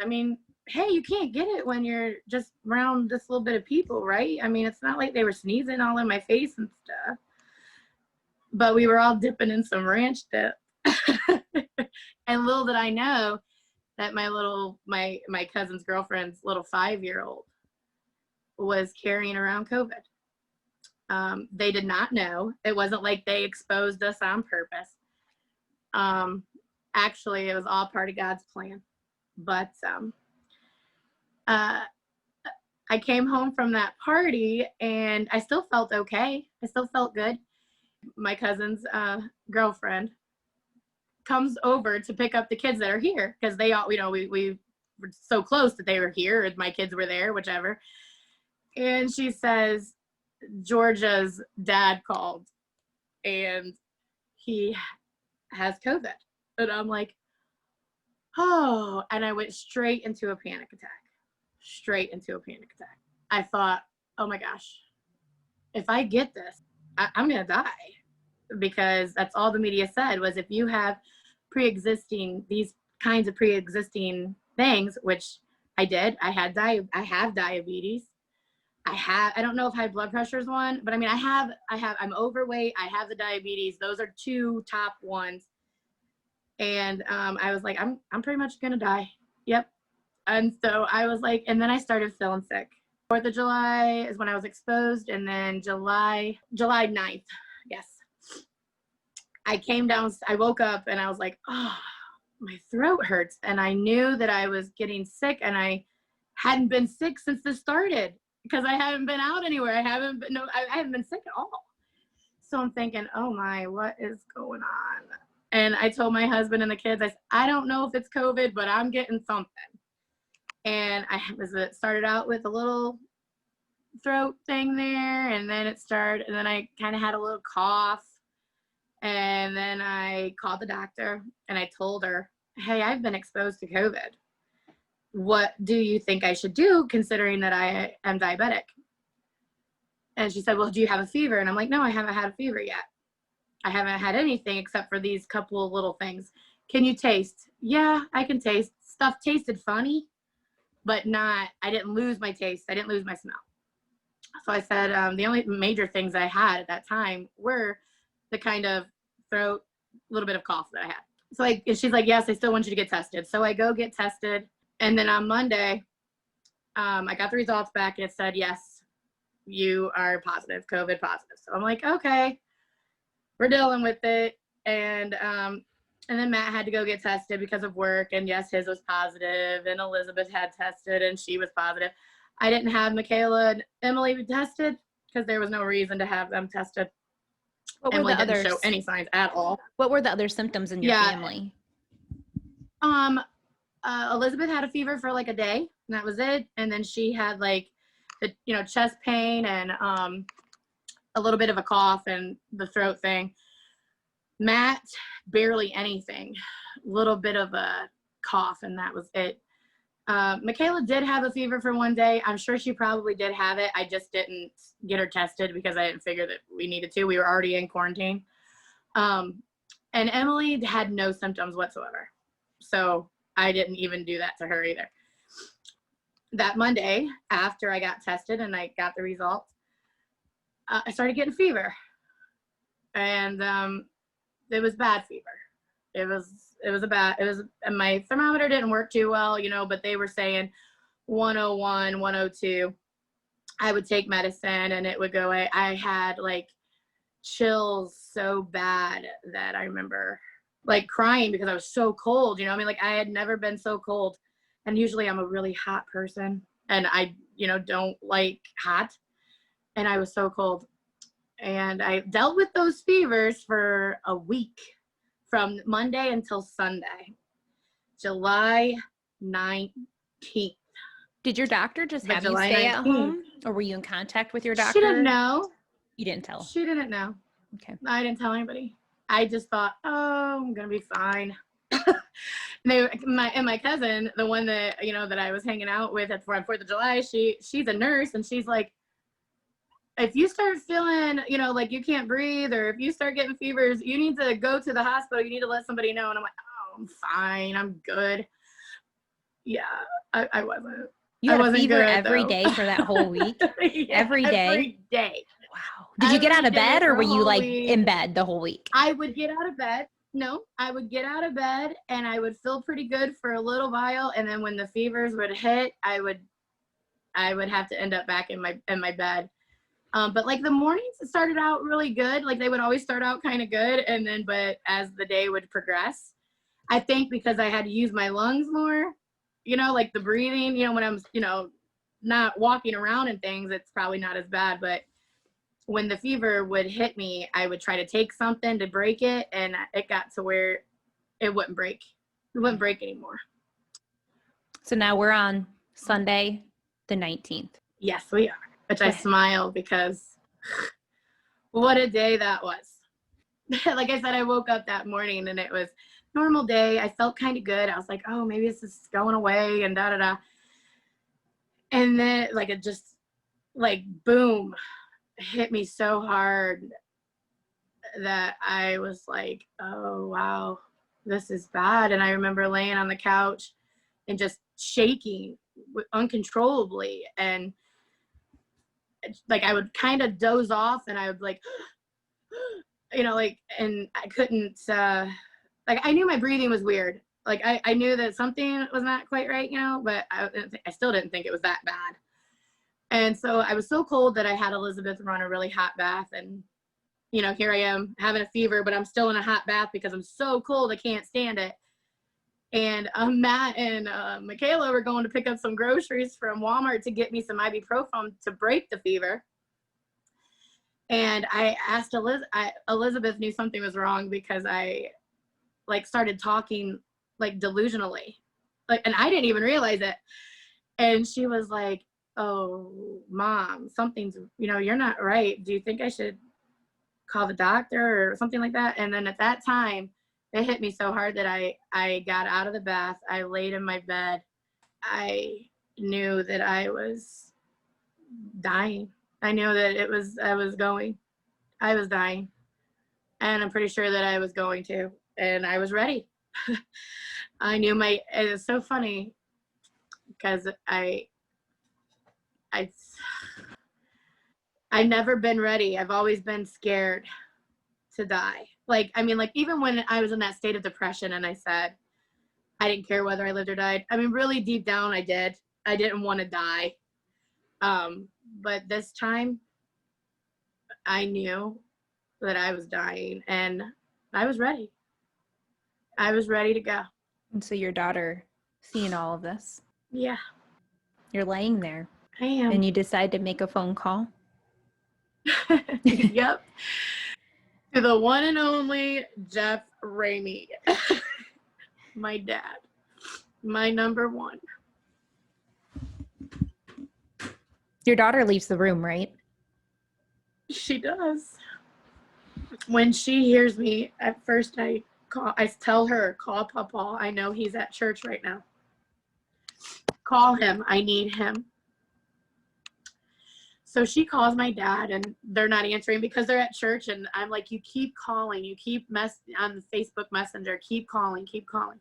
hey, you can't get it when you're just around this little bit of people, right? It's not like they were sneezing all in my face and stuff. But we were all dipping in some ranch dip. And little did I know that my cousin's girlfriend's little 5-year-old was carrying around COVID. They did not know. It wasn't like they exposed us on purpose. Actually, it was all part of God's plan. But I came home from that party, and I still felt okay. I still felt good. My cousin's girlfriend comes over to pick up the kids that are here because they all, we were so close that they were here, and my kids were there, whichever. And she says, Georgia's dad called, and he has COVID. And I'm like, oh, and I went straight into a panic attack. I thought, oh my gosh, if I get this, I'm going to die, because that's all the media said was if you have these kinds of pre-existing things, which I did. I have diabetes. I don't know if high blood pressure is one, but I mean, I'm overweight. I have the diabetes. Those are two top ones. And I was like, I'm pretty much going to die. Yep. And so I was like, and then I started feeling sick. 4th of July is when I was exposed. And then July 9th, yes. I came down, I woke up and I was like, oh, my throat hurts. And I knew that I was getting sick, and I hadn't been sick since this started because I haven't been out anywhere. I haven't been sick at all. So I'm thinking, oh my, what is going on? And I told my husband and the kids, I said, I don't know if it's COVID, but I'm getting something. And it started out with a little throat thing there, and then I kind of had a little cough. And then I called the doctor and I told her, hey, I've been exposed to COVID. What do you think I should do, considering that I am diabetic? And she said, well, do you have a fever? And I'm like, no, I haven't had a fever yet. I haven't had anything except for these couple of little things. Can you taste? Yeah, I can taste. Stuff tasted funny, but I didn't lose my taste. I didn't lose my smell. So I said, the only major things I had at that time were the kind of throat, little bit of cough that I had. So and she's like, yes, I still want you to get tested. So I go get tested. And then on Monday, I got the results back, and it said, yes, you are positive, COVID positive. So I'm like, okay, we're dealing with it. And then Matt had to go get tested because of work. And yes, his was positive. And Elizabeth had tested, and she was positive. I didn't have Michaela and Emily tested because there was no reason to have them tested. What were Emily the didn't others? show any signs at all. What were the other symptoms in your family? Elizabeth had a fever for like a day, and that was it. And then she had like the chest pain and a little bit of a cough and the throat thing. Matt, barely anything, little bit of a cough, and that was it. Michaela did have a fever for one day. I'm sure she probably did have it. I just didn't get her tested because I didn't figure that we needed to. We were already in quarantine. And Emily had no symptoms whatsoever. So I didn't even do that to her either. That Monday, after I got tested and I got the results, I started getting fever. And it was bad fever. And my thermometer didn't work too well, but they were saying 101, 102. I would take medicine and it would go away. I had like chills so bad that I remember like crying because I was so cold, like I had never been so cold. And usually I'm a really hot person, and I, don't like hot. And I was so cold. And I dealt with those fevers for a week, from Monday until Sunday, July 19th. Did your doctor just have you July stay 19th. at home, or were you in contact with your doctor? She didn't know. You didn't tell? She didn't know. Okay. I didn't tell anybody. I just thought, oh, I'm going to be fine. My cousin, the one that, that I was hanging out with on 4th of July, she's a nurse, and she's like, if you start feeling, like you can't breathe, or if you start getting fevers, you need to go to the hospital. You need to let somebody know. And I'm like, oh, I'm fine. I'm good. Yeah, I wasn't. You had a fever every day for that whole week? Yeah, every day? Every day. Wow. Did you get out of bed, or were you like in bed the whole week? I would get out of bed. No, I would get out of bed and I would feel pretty good for a little while. And then when the fevers would hit, I would have to end up back in my bed. But like the mornings started out really good. Like they would always start out kind of good. And then, but as the day would progress, I think because I had to use my lungs more, like the breathing, when I'm, not walking around and things, it's probably not as bad. But when the fever would hit me, I would try to take something to break it. And it got to where it wouldn't break. It wouldn't break anymore. So now we're on Sunday, the 19th. Yes, we are. Which I smile because what a day that was. Like I said, I woke up that morning and it was normal day. I felt kind of good. I was like, oh, maybe this is going away and da-da-da. And then like it just like boom, hit me so hard that I was like, oh, wow, this is bad. And I remember laying on the couch and just shaking uncontrollably. And like I would kind of doze off and I would like, like, and I couldn't, like I knew my breathing was weird. Like I knew that something was not quite right, but I still didn't think it was that bad. And so I was so cold that I had Elizabeth run a really hot bath, and here I am having a fever, but I'm still in a hot bath because I'm so cold I can't stand it. And Matt and Michaela were going to pick up some groceries from Walmart to get me some ibuprofen to break the fever. And I asked Elizabeth knew something was wrong because I like started talking like delusionally, like, and I didn't even realize it. And she was like, "Oh, Mom, something's, you're not right. Do you think I should call the doctor or something like that?" And then at that time, it hit me so hard that I got out of the bath. I laid in my bed. I knew that I was dying. I knew that I was dying. And I'm pretty sure that I was going to. And I was ready. I knew it was so funny because I've never been ready. I've always been scared to die. Like, I mean, like even when I was in that state of depression and I said, I didn't care whether I lived or died. I mean, really deep down, I did. I didn't want to die. But this time I knew that I was dying and I was ready. I was ready to go. And so your daughter seeing all of this. Yeah. You're laying there. I am. And you decide to make a phone call. Yep. To the one and only Jeff Ramey. My dad. My number one. Your daughter leaves the room, right? She does. When she hears me, at first I tell her, call Papa. I know he's at church right now. Call him. I need him. So she calls my dad and they're not answering because they're at church. And I'm like, you keep calling. You keep on the Facebook Messenger. Keep calling. Keep calling.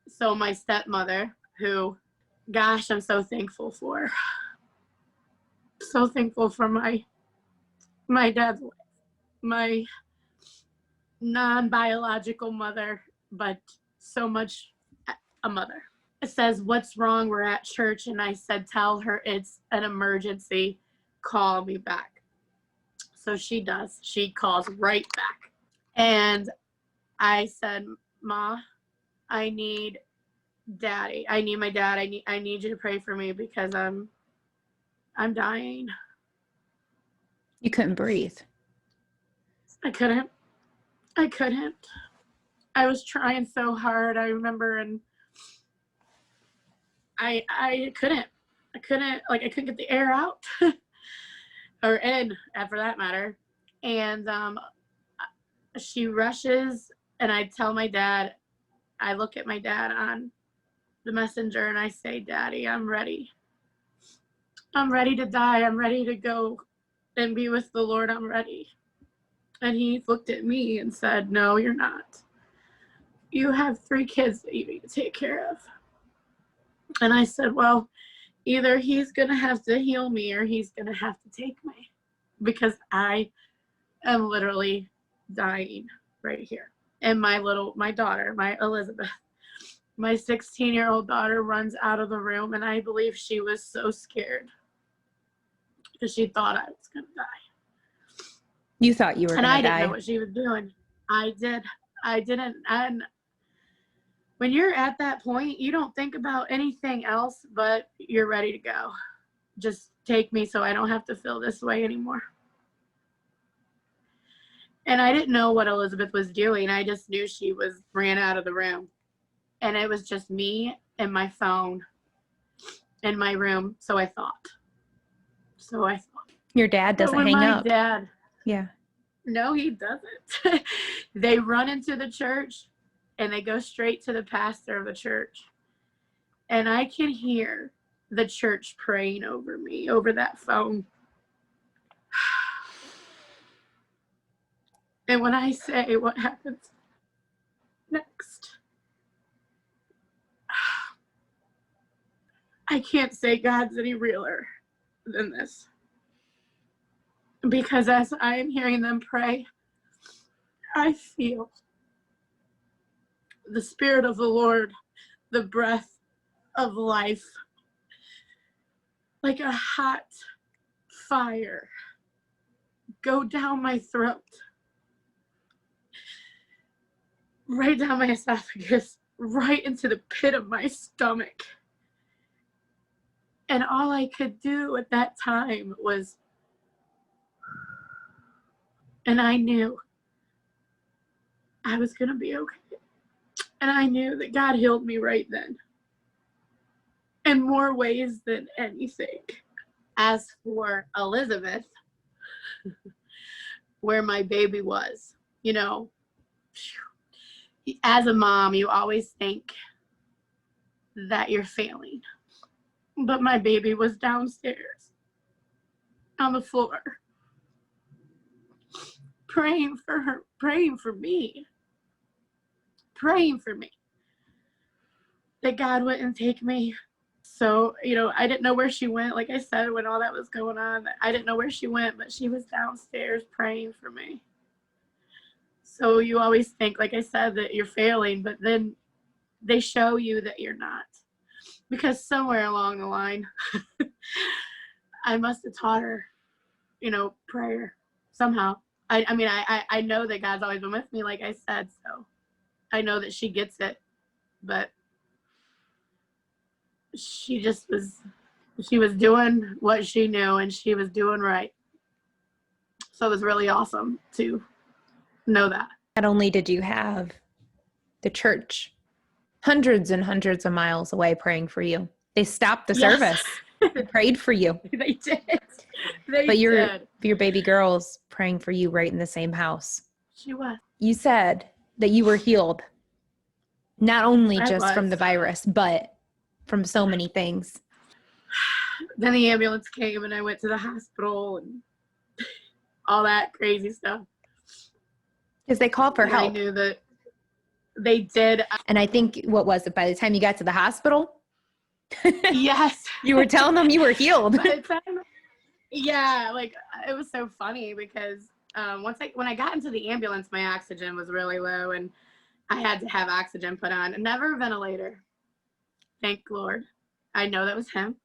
So my stepmother, who, gosh, I'm so thankful for. So thankful for my dad's life. My non-biological mother, but so much a mother. It says, "What's wrong? We're at church." And I said, "Tell her it's an emergency. Call me back." So she does. She calls right back. And I said, "Ma, I need Daddy. I need my dad. I need you to pray for me because I'm dying." You couldn't breathe. I couldn't. I was trying so hard. I remember, and I couldn't, like, I couldn't get the air out or in, for that matter. And she rushes, and I tell my dad, I look at my dad on the messenger and I say, "Daddy, I'm ready. I'm ready to die. I'm ready to go and be with the Lord. I'm ready." And he looked at me and said, "No, you're not. You have 3 kids that you need to take care of." And I said, "Well, either he's going to have to heal me or he's going to have to take me because I am literally dying right here." And my daughter, my Elizabeth, my 16-year-old daughter runs out of the room, and I believe she was so scared because she thought I was going to die. You thought you were going to die. And I didn't know what she was doing. I didn't. And when you're at that point, you don't think about anything else, but you're ready to go. Just take me so I don't have to feel this way anymore. And I didn't know what Elizabeth was doing. I just knew she ran out of the room. And it was just me and my phone in my room. So I thought. Your dad doesn't hang up. My dad. Yeah. No, he doesn't. They run into the church and they go straight to the pastor of the church. And I can hear the church praying over me over that phone. And when I say what happens next, I can't say God's any realer than this. because as I am hearing them pray, I feel the Spirit of the Lord, the breath of life, like a hot fire, go down my throat, right down my esophagus, right into the pit of my stomach. And all I could do at that time was, and I knew I was going to be okay. And I knew that God healed me right then, in more ways than anything. As for Elizabeth, where my baby was, you know, as a mom, you always think that you're failing. But my baby was downstairs on the floor, praying for her, praying for me, that God wouldn't take me. So, you know, I didn't know where she went. Like I said, when all that was going on, I didn't know where she went, but she was downstairs praying for me. So you always think, like I said, that you're failing, but then they show you that you're not. Because somewhere along the line, I must have taught her, you know, prayer somehow. I mean, I know that God's always been with me, like I said, so I know that she gets it, but she was doing what she knew, and she was doing right. So it was really awesome to know that. Not only did you have the church hundreds and hundreds of miles away praying for you, they stopped the service and prayed for you. They did. But your baby girl's praying for you right in the same house. She was. You said that you were healed, not only just from the virus, but from so many things. Then the ambulance came and I went to the hospital and all that crazy stuff. Because they called for help. I knew that they did. And I think, what was it, by the time you got to the hospital? Yes. You were telling them you were healed. By the time, yeah, like it was so funny because when I got into the ambulance, my oxygen was really low and I had to have oxygen put on. Never a ventilator. Thank Lord. I know that was him.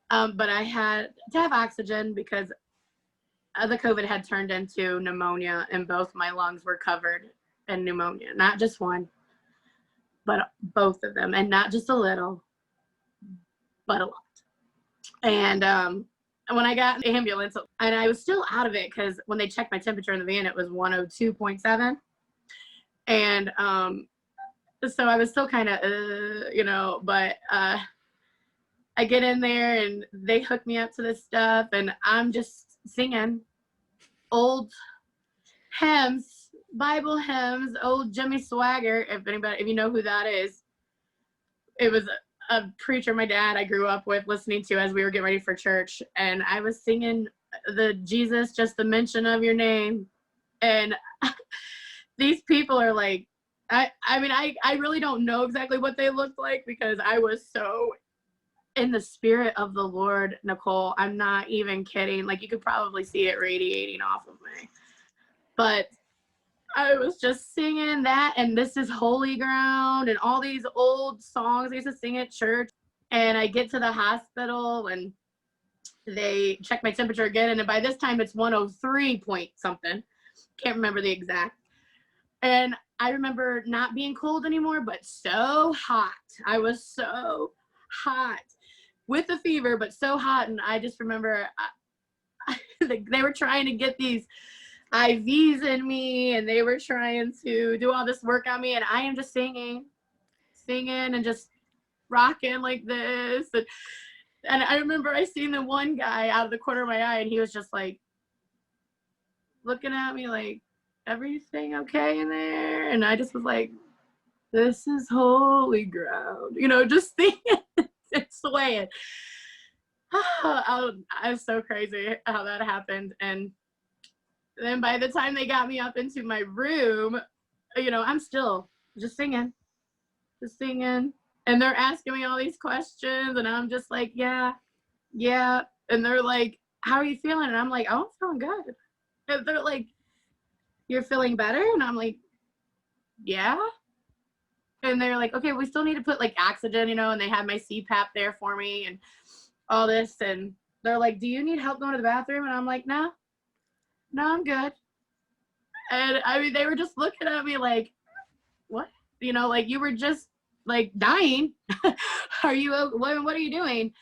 But I had to have oxygen because the COVID had turned into pneumonia and both my lungs were covered in pneumonia. Not just one, but both of them. And not just a little, but a lot. And when I got in the ambulance, and I was still out of it because when they checked my temperature in the van, it was 102.7. And so I was still kind of, you know, but I get in there and they hook me up to this stuff and I'm just singing old hymns, Bible hymns, old Jimmy Swagger, if you know who that is. It was a preacher my dad I grew up with listening to as we were getting ready for church, and I was singing the Jesus, just the mention of your name. And these people are like, I mean, I really don't know exactly what they looked like because I was so in the spirit of the Lord, Nicole. I'm not even kidding. Like, you could probably see it radiating off of me. But I was just singing that, and This Is Holy Ground, and all these old songs I used to sing at church. And I get to the hospital, and they check my temperature again, and by this time it's 103 point something. Can't remember the exact. And I remember not being cold anymore, but so hot. I was so hot with a fever, but so hot. And I just remember they were trying to get these IVs in me, and they were trying to do all this work on me, and I am just singing and just rocking like this. And I remember I seen the one guy out of the corner of my eye, and he was just like looking at me like, everything okay in there? And I just was like, this is holy ground, you know, just singing and swaying. I was so crazy how that happened. And then by the time they got me up into my room, you know, I'm still just singing. And they're asking me all these questions, and I'm just like, yeah. And they're like, how are you feeling? And I'm like, oh, I'm feeling good. And they're like, you're feeling better? And I'm like, yeah. And they're like, okay, we still need to put like oxygen, you know, and they had my CPAP there for me and all this. And they're like, do you need help going to the bathroom? And I'm like, no, I'm good. And I mean, they were just looking at me like, what? You know, like you were just like dying. Are you, what are you doing?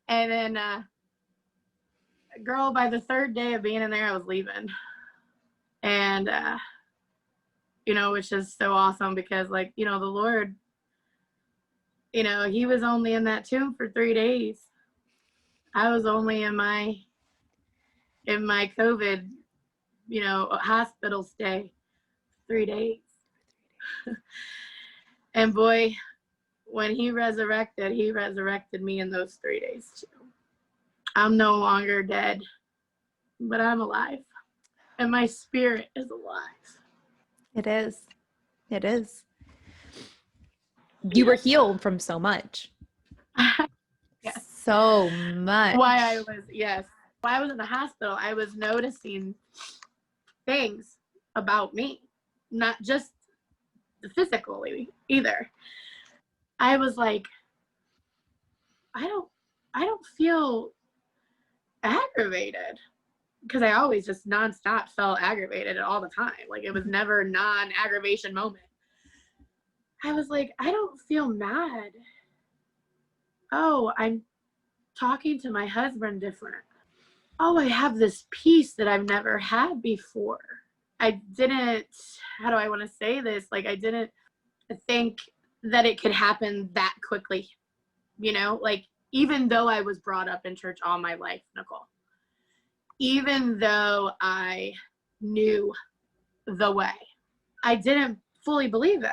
And then, girl, by the third day of being in there, I was leaving. And, you know, which is so awesome because, like, you know, the Lord, you know, he was only in that tomb for 3 days. I was only in my COVID, you know, hospital stay 3 days. And boy, when he resurrected me in those 3 days too. I'm no longer dead, but I'm alive. And my spirit is alive. It is. It is. You were healed from so much. Yes. So much. While I was in the hospital, I was noticing things about me, not just physically either. I was like, I don't feel aggravated, because I always just nonstop felt aggravated all the time. Like it was never non-aggravation moment. I was like, I don't feel mad. Oh, I'm talking to my husband different. Oh, I have this peace that I've never had before. I didn't, how do I want to say this? Like I didn't think that it could happen that quickly. You know, like even though I was brought up in church all my life, Nicole, even though I knew the way, I didn't fully believe it,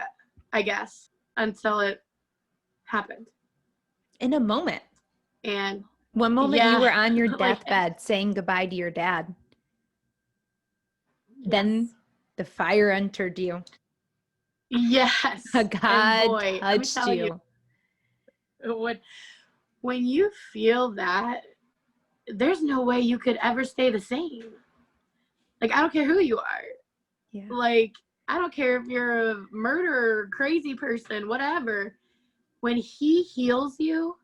I guess, until it happened. In a moment. And one moment you were on your like, deathbed saying goodbye to your dad. Yes. Then the fire entered you. Yes. God boy, touched you. When you feel that, there's no way you could ever stay the same. Like, I don't care who you are. Yeah. Like, I don't care if you're a murderer, crazy person, whatever. When he heals you,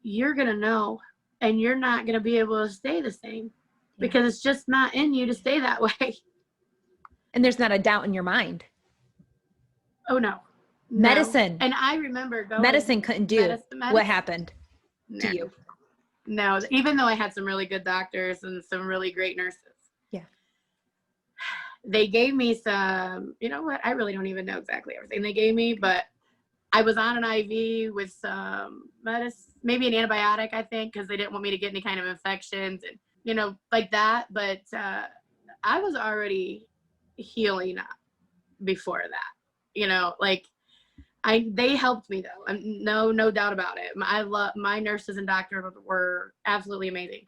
you're going to know, and you're not going to be able to stay the same because it's just not in you to stay that way. And there's not a doubt in your mind. Oh, no. Medicine. And I remember going. Medicine couldn't do what happened to you. No, even though I had some really good doctors and some really great nurses. Yeah. They gave me some, you know what? I really don't even know exactly everything they gave me, but I was on an IV with some medicine, maybe an antibiotic, I think, because they didn't want me to get any kind of infections and, you know, like that. But I was already healing up before that, you know, like they helped me though. No doubt about it. My nurses and doctors were absolutely amazing,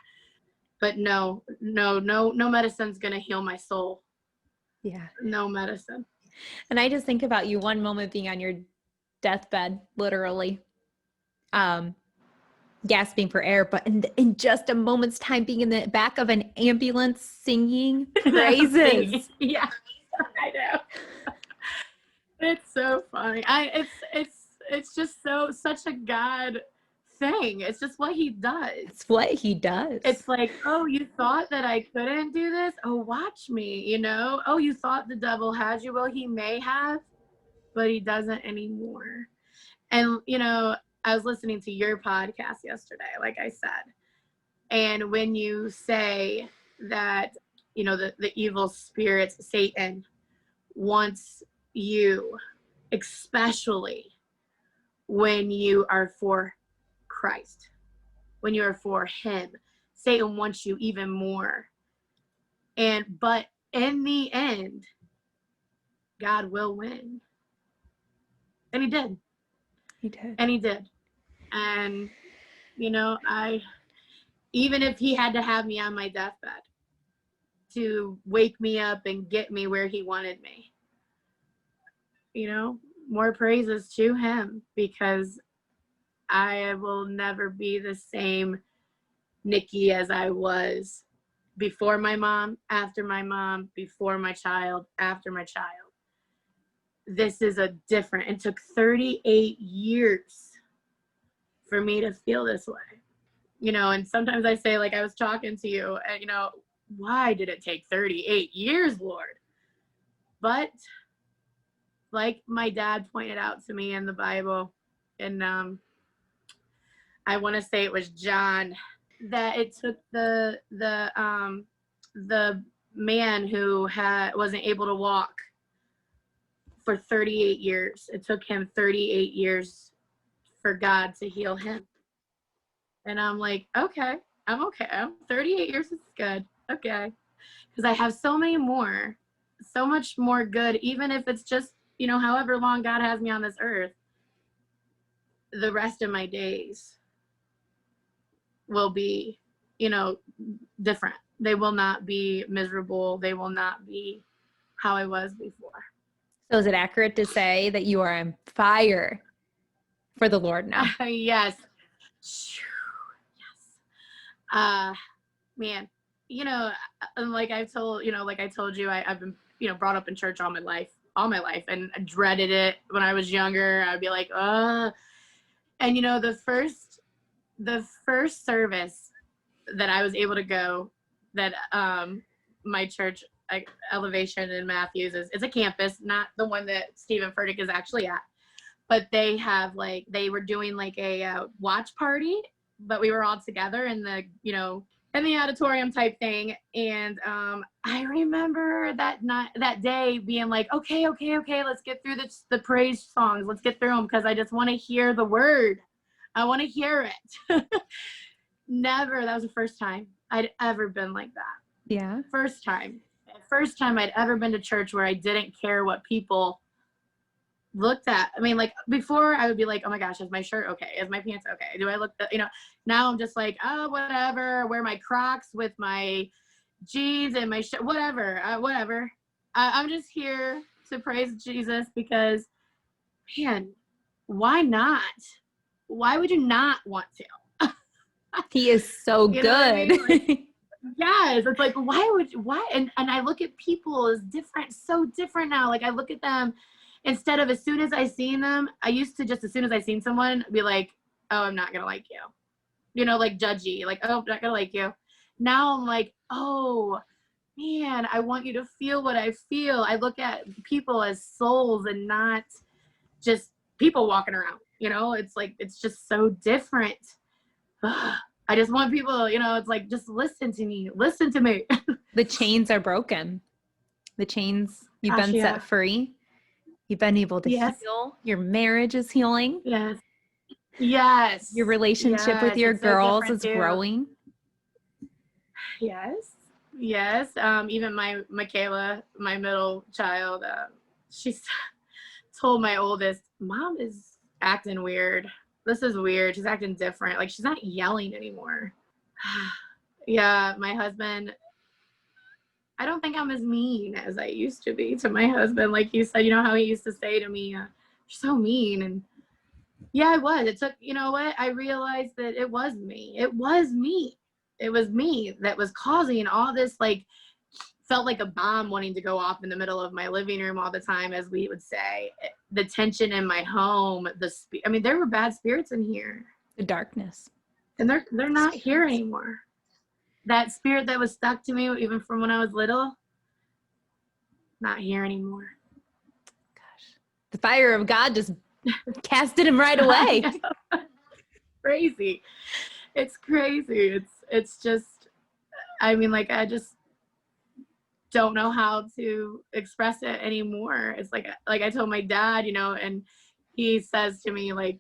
but no medicine's going to heal my soul. Yeah. No medicine. And I just think about you one moment being on your deathbed, literally, gasping for air, but in just a moment's time being in the back of an ambulance singing praises. Yeah, I know. It's so funny. It's just such a God thing. It's just what he does. It's what he does. It's like, oh, you thought that I couldn't do this? Oh, watch me, you know? Oh, you thought the devil had you? Well, he may have, but he doesn't anymore. And, you know, I was listening to your podcast yesterday, like I said. And when you say that, you know, the evil spirits, Satan, wants you, especially when you are for Christ, when you are for him, Satan wants you even more. But in the end, God will win. And he did. He did. And he did. And, you know, even if he had to have me on my deathbed to wake me up and get me where he wanted me, you know, more praises to him, because I will never be the same Nikki as I was before my mom, after my mom, before my child, after my child. This is a different, it took 38 years for me to feel this way. You know, and sometimes I say, like, I was talking to you, and, you know, why did it take 38 years, Lord? But like my dad pointed out to me in the Bible, and I want to say it was John, that it took the man who wasn't able to walk for 38 years. It took him 38 years for God to heal him. And I'm like, okay, I'm okay. 38 years is good. Okay. Because I have so many more, so much more good, even if it's just, you know, however long God has me on this earth, the rest of my days will be, you know, different. They will not be miserable. They will not be how I was before. So is it accurate to say that you are on fire for the Lord now? Yes. Yes. Man, you know, like I told you, I've been, you know, brought up in church all my life, and I dreaded it when I was younger. I'd be like, and you know, the first service that I was able to go, that my church, like Elevation in Matthews, it's a campus, not the one that Stephen Furtick is actually at, but they have, like, they were doing like a watch party, but we were all together in the, you know, in the auditorium type thing. And I remember that day being like, okay, let's get through the praise songs. Let's get through them, because I just want to hear the word. I want to hear it. Never. That was the first time I'd ever been like that. Yeah. First time I'd ever been to church where I didn't care what people looked at. I mean, like, before I would be like, oh my gosh, is my shirt okay? Is my pants okay? Do I look, you know? Now I'm just like, oh, whatever. I wear my Crocs with my jeans and my shirt, whatever. I'm just here to praise Jesus, because, man, why not? Why would you not want to? He is so You good. know what I mean? Like, yes, it's like, why? And I look at people as different, so different now. Like, I look at them, instead of, as soon as I seen them, I used to just, as soon as I seen someone, be like, oh, I'm not gonna like you. You know, like judgy, like, oh, I'm not gonna like you. Now I'm like, oh man, I want you to feel what I feel. I look at people as souls and not just people walking around. You know, it's like, it's just so different. I just want people, you know, it's like, just listen to me. The chains are broken. The chains, you've Gosh, been yeah. set free. You've been able to heal. Your marriage is healing. Yes. Your relationship with your girls is growing. Yes. Even my Michaela, my middle child, she's told my oldest, Mom is acting weird. This is weird. She's acting different. Like, she's not yelling anymore. Yeah, my husband, I don't think I'm as mean as I used to be to my husband. Like you said, you know how he used to say to me, you're so mean. And yeah, I was. It took, you know what? I realized that it was me. It was me that was causing all this, like, felt like a bomb wanting to go off in the middle of my living room all the time, as we would say. The tension in my home, I mean, there were bad spirits in here. The darkness. And they're not here anymore. That spirit that was stuck to me, even from when I was little, not here anymore. Gosh. The fire of God just casted him right away. Crazy. It's crazy. It's just, I mean, like, I just don't know how to express it anymore. It's like I told my dad, you know, and he says to me, like,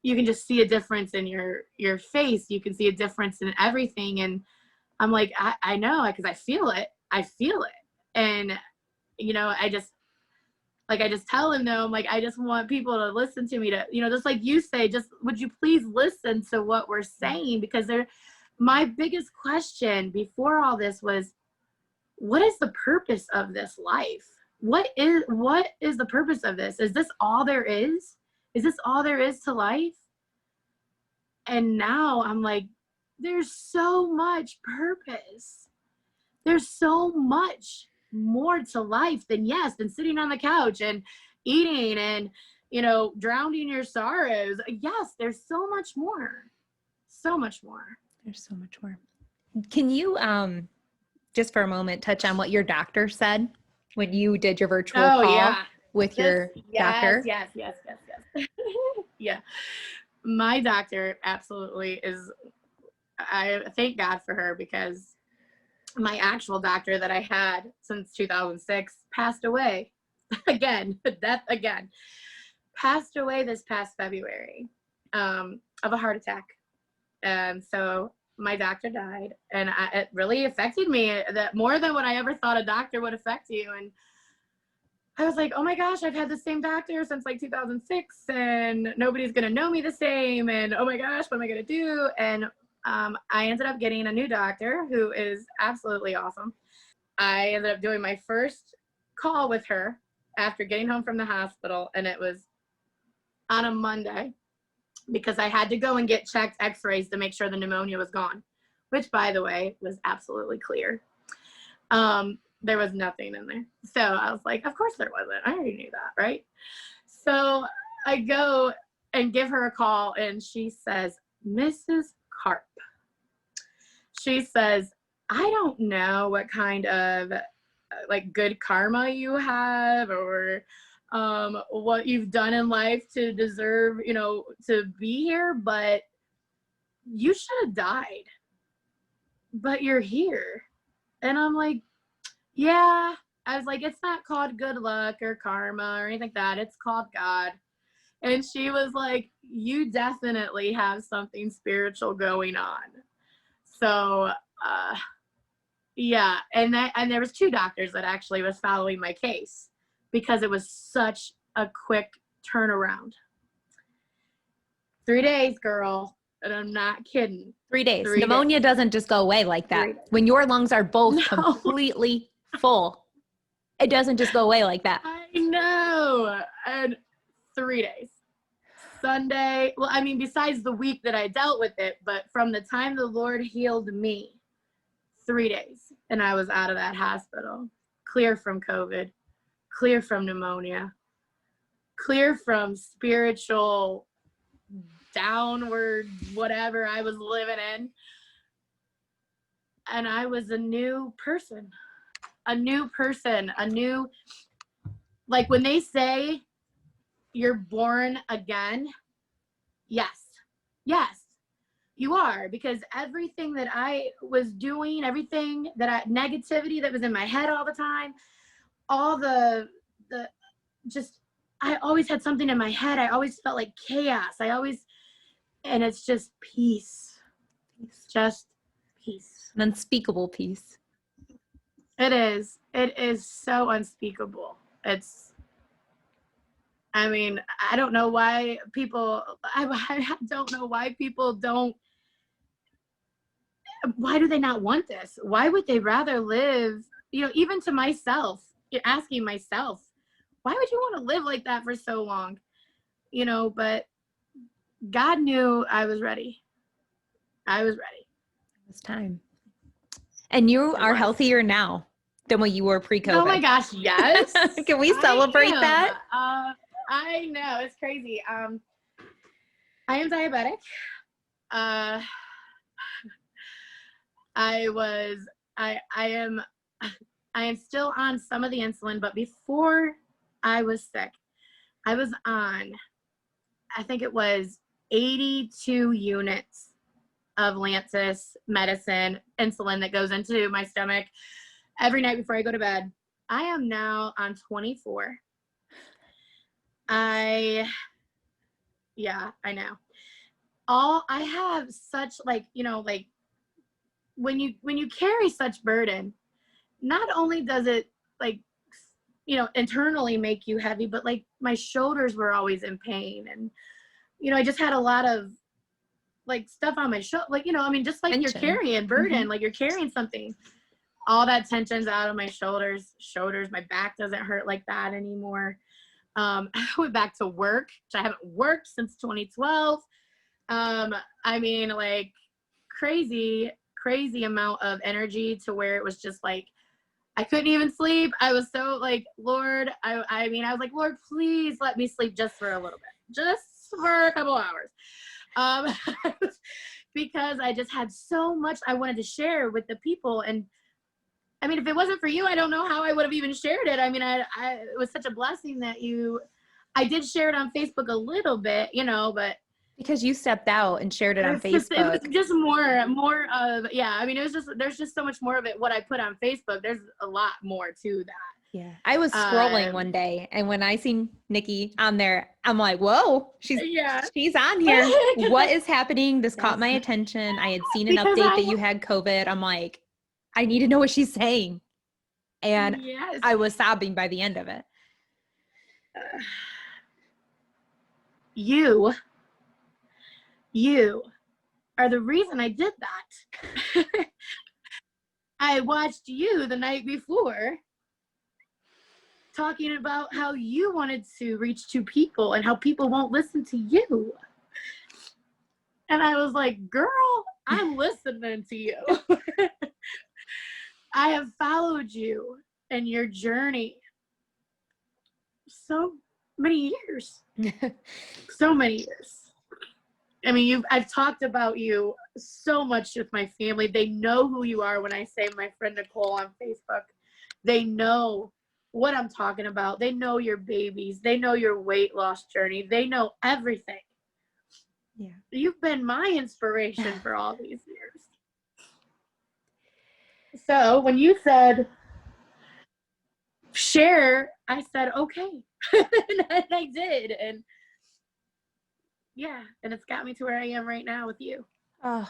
you can just see a difference in your face. You can see a difference in everything. And I'm like, I know, because I feel it. And, you know, I just tell him, though, I'm like, I just want people to listen to me, to, you know, just like you say, just, would you please listen to what we're saying? Because my biggest question before all this was, what is the purpose of this life? What is the purpose of this? Is this all there is? Is this all there is to life? And now I'm like, there's so much purpose. There's so much more to life than sitting on the couch and eating and, drowning your sorrows. Yes, there's so much more. So much more. There's so much more. Can you just for a moment touch on what your doctor said when you did your virtual call with your doctor? Yes. Yeah. My doctor absolutely is, I thank God for her, because my actual doctor that I had since 2006 passed away passed away this past February of a heart attack. And so my doctor died, and it really affected me, that more than what I ever thought a doctor would affect you. And I was like, oh my gosh, I've had the same doctor since like 2006, and nobody's going to know me the same. And oh my gosh, what am I going to do? And I ended up getting a new doctor who is absolutely awesome. I ended up doing my first call with her after getting home from the hospital, and it was on a Monday, because I had to go and get checked x-rays to make sure the pneumonia was gone, which, by the way, was absolutely clear. There was nothing in there. So I was like, of course there wasn't. I already knew that, right? So I go and give her a call, and she says, Mrs. Karp. She says, I don't know what kind of like good karma you have, or what you've done in life to deserve, to be here, but you should have died, but you're here. And I'm like, yeah. I was like, it's not called good luck or karma or anything like that. It's called God. And she was like, you definitely have something spiritual going on. So, yeah. And there was 2 doctors that actually was following my case, because it was such a quick turnaround. 3 days, girl. And I'm not kidding. 3 days. Pneumonia doesn't just go away like that. When your lungs are both completely full, it doesn't just go away like that. I know. And 3 days. Sunday. Well, I mean, besides the week that I dealt with it, but from the time the Lord healed me, 3 days. And I was out of that hospital. Clear from COVID. Clear from pneumonia. Clear from spiritual downward whatever I was living in. And I was a new person, like when they say you're born again, yes, you are, because everything that I was doing, everything that negativity that was in my head all the time, all the just, I always had something in my head. I always felt like chaos. And it's just peace. Just peace. An unspeakable peace. It is. It is so unspeakable. I mean, I don't know why people, I don't know why people don't, why do they not want this? Why would they rather live, even to myself, asking myself, why would you want to live like that for so long? But God knew I was ready. It was time. And you are healthier now than what you were pre-COVID. Oh my gosh, yes. Can we celebrate that? I know, it's crazy. I am diabetic. I am still on some of the insulin, but before I was sick, I was on, I think it was 82 units of Lantus medicine, insulin that goes into my stomach every night before I go to bed. I am now on 24. I know. I have such when you carry such burden, not only does it internally make you heavy, but my shoulders were always in pain. And, I just had a lot of stuff on my shoulder, just like tension. You're carrying burden, you're carrying something. All that tension's out of my shoulders. My back doesn't hurt like that anymore. I went back to work, which I haven't worked since 2012. crazy, crazy amount of energy to where it was just like, I couldn't even sleep. I was so like, Lord, I mean, I was like, Lord, please let me sleep just for a little bit, just for a couple hours. Because I just had so much I wanted to share with the people. And I mean, if it wasn't for you, I don't know how I would have even shared it. I mean, it was such a blessing that I did share it on Facebook a little bit, you know, but because you stepped out and shared it on Facebook. It was just more of, yeah. I mean, there's just so much more of it. What I put on Facebook, there's a lot more to that. Yeah. I was scrolling one day, and when I seen Nikki on there, I'm like, whoa, she's on here. What is happening? This caught my attention. I had seen an update that you had COVID. I'm like, I need to know what she's saying. And I was sobbing by the end of it. You are the reason I did that. I watched you the night before talking about how you wanted to reach to people and how people won't listen to you. And I was like, girl, I'm listening to you. I have followed you and your journey so many years. So many years. I mean, I've talked about you so much with my family. They know who you are when I say my friend Nicole on Facebook. They know what I'm talking about. They know your babies. They know your weight loss journey. They know everything. Yeah. You've been my inspiration for all these years. So when you said share, I said, okay. And I did. And yeah, and it's got me to where I am right now with you. Oh,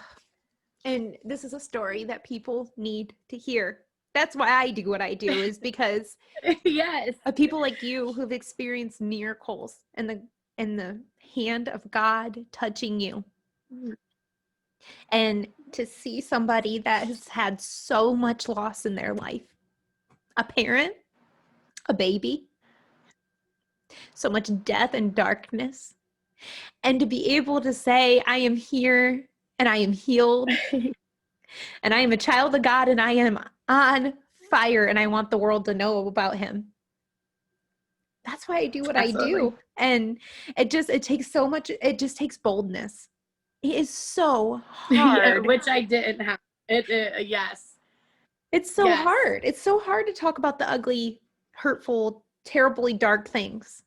and this is a story that people need to hear. That's why I do what I do, is because yes, of people like you who've experienced miracles and the hand of God touching you. And to see somebody that has had so much loss in their life, a parent, a baby, so much death and darkness, and to be able to say, I am here and I am healed and I am a child of God and I am on fire and I want the world to know about him. That's why I do what Absolutely. I do. And it takes so much, it just takes boldness. It is so hard. Yeah, which I didn't have. Yes. It's so hard. It's so hard to talk about the ugly, hurtful, terribly dark things.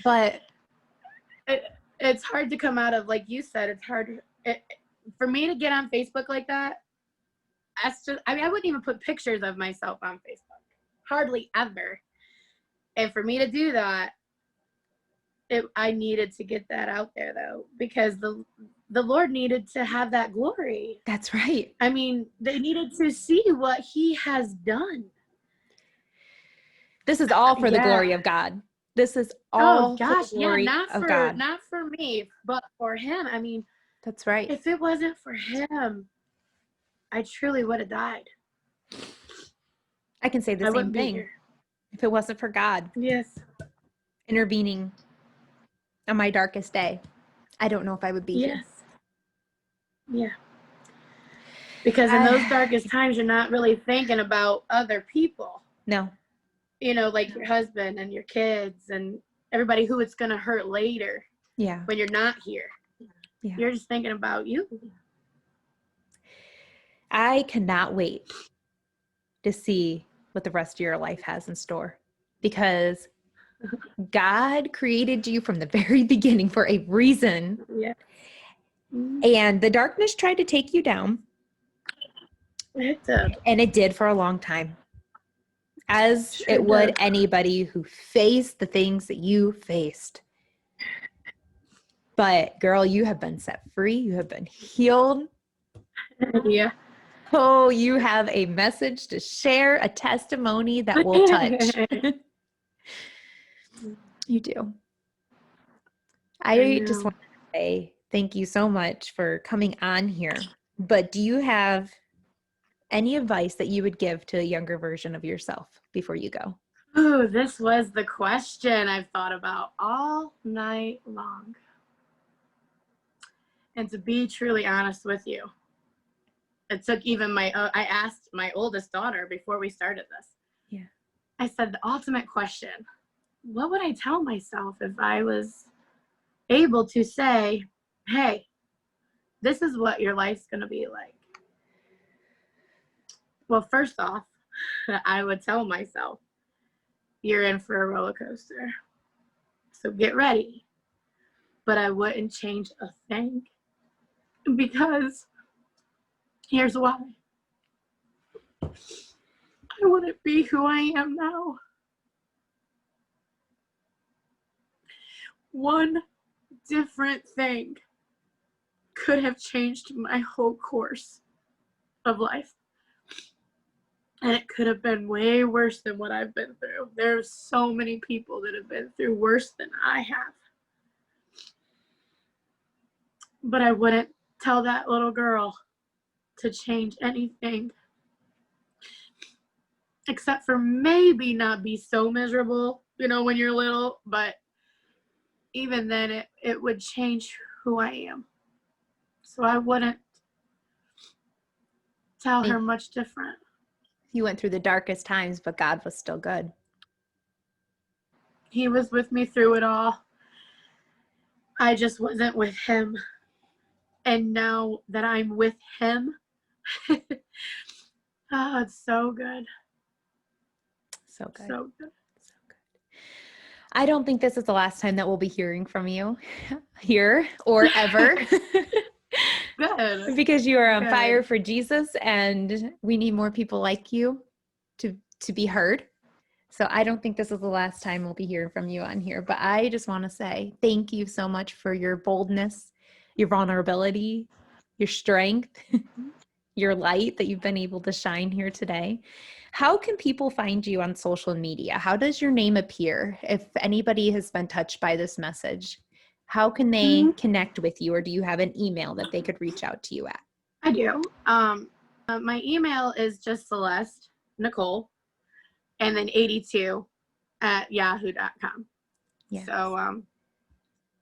But it's hard to come out of, like you said, it's hard for me to get on Facebook like that. That's just, I mean, I wouldn't even put pictures of myself on Facebook. Hardly ever. And for me to do that, I needed to get that out there, though, because the Lord needed to have that glory. That's right. I mean, they needed to see what he has done. This is all for the glory of God. This is all for the glory of God. Not for me, but for him. I mean, that's right. If it wasn't for him, I truly would have died. I can say the same thing. If it wasn't for God, yes, intervening on my darkest day, I don't know if I would be here. Yeah. Because in those darkest times, you're not really thinking about other people. No. You know, like your husband and your kids and everybody who it's going to hurt later. Yeah. When you're not here. Yeah. You're just thinking about you. I cannot wait to see what the rest of your life has in store, because God created you from the very beginning for a reason. Yeah. And the darkness tried to take you down. It did. And it did for a long time. As it would anybody who faced the things that you faced. But girl, you have been set free. You have been healed. Yeah. Oh, you have a message to share, a testimony that will touch. You do. I just want to say thank you so much for coming on here. But do you have any advice that you would give to a younger version of yourself before you go? Oh, this was the question I've thought about all night long. And to be truly honest with you, it took even I asked my oldest daughter before we started this. Yeah. I said, the ultimate question, what would I tell myself if I was able to say, hey, this is what your life's going to be like? Well, first off, I would tell myself, you're in for a roller coaster. So get ready. But I wouldn't change a thing, because here's why. I wouldn't be who I am now. One different thing could have changed my whole course of life. And it could have been way worse than what I've been through. There's so many people that have been through worse than I have. But I wouldn't tell that little girl to change anything, except for maybe not be so miserable, when you're little. But even then, it would change who I am. So I wouldn't tell her much different. You went through the darkest times, but God was still good. He was with me through it all. I just wasn't with him. And now that I'm with him, oh, it's so good. So good. So good. So good. I don't think this is the last time that we'll be hearing from you here or ever. Good. Because you are on fire for Jesus, and we need more people like you to be heard. So I don't think this is the last time we'll be hearing from you on here, but I just want to say thank you so much for your boldness, your vulnerability, your strength, your light that you've been able to shine here today. How can people find you on social media? How does your name appear? If anybody has been touched by this message, how can they connect with you, or do you have an email that they could reach out to you at? I do. My email is just Celeste Nicole, and then 82 at yahoo.com. Yeah. So,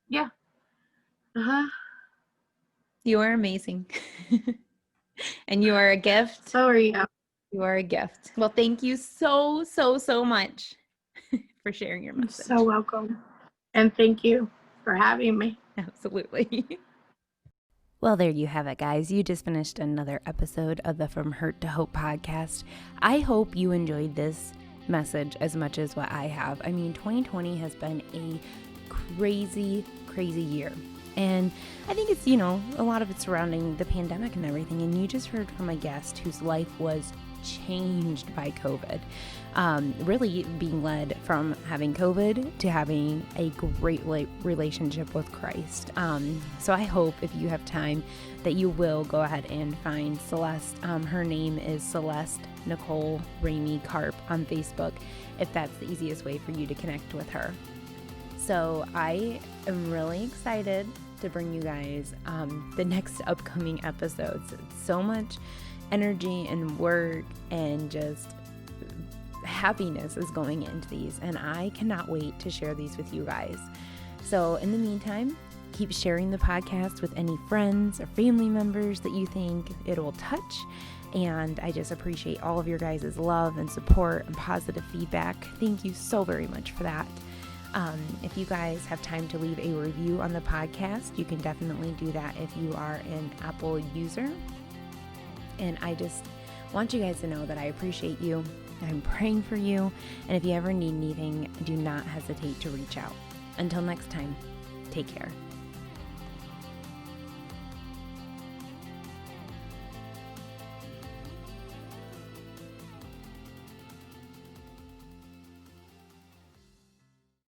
yeah. You are amazing. And you are a gift. So are you. You are a gift. Well, thank you so much for sharing your message. You're so welcome. And thank you for having me. Absolutely. Well, there you have it, guys. You just finished another episode of the From Hurt to Hope podcast. I hope you enjoyed this message as much as what I have. I mean, 2020 has been a crazy year. And I think it's, a lot of it surrounding the pandemic and everything. And you just heard from a guest whose life was changed by COVID. Really being led from having COVID to having a great relationship with Christ. So I hope if you have time that you will go ahead and find Celeste. Her name is Celeste Nikki Karp on Facebook, if that's the easiest way for you to connect with her. So I am really excited to bring you guys the next upcoming episodes. So much energy and work and just happiness is going into these, and I cannot wait to share these with you guys. So in the meantime, keep sharing the podcast with any friends or family members that you think it will touch. And I just appreciate all of your guys' love and support and positive feedback. Thank you so very much for that. If you guys have time to leave a review on the podcast, you can definitely do that if you are an Apple user. And I just want you guys to know that I appreciate you. I'm praying for you. And if you ever need anything, do not hesitate to reach out. Until next time, take care.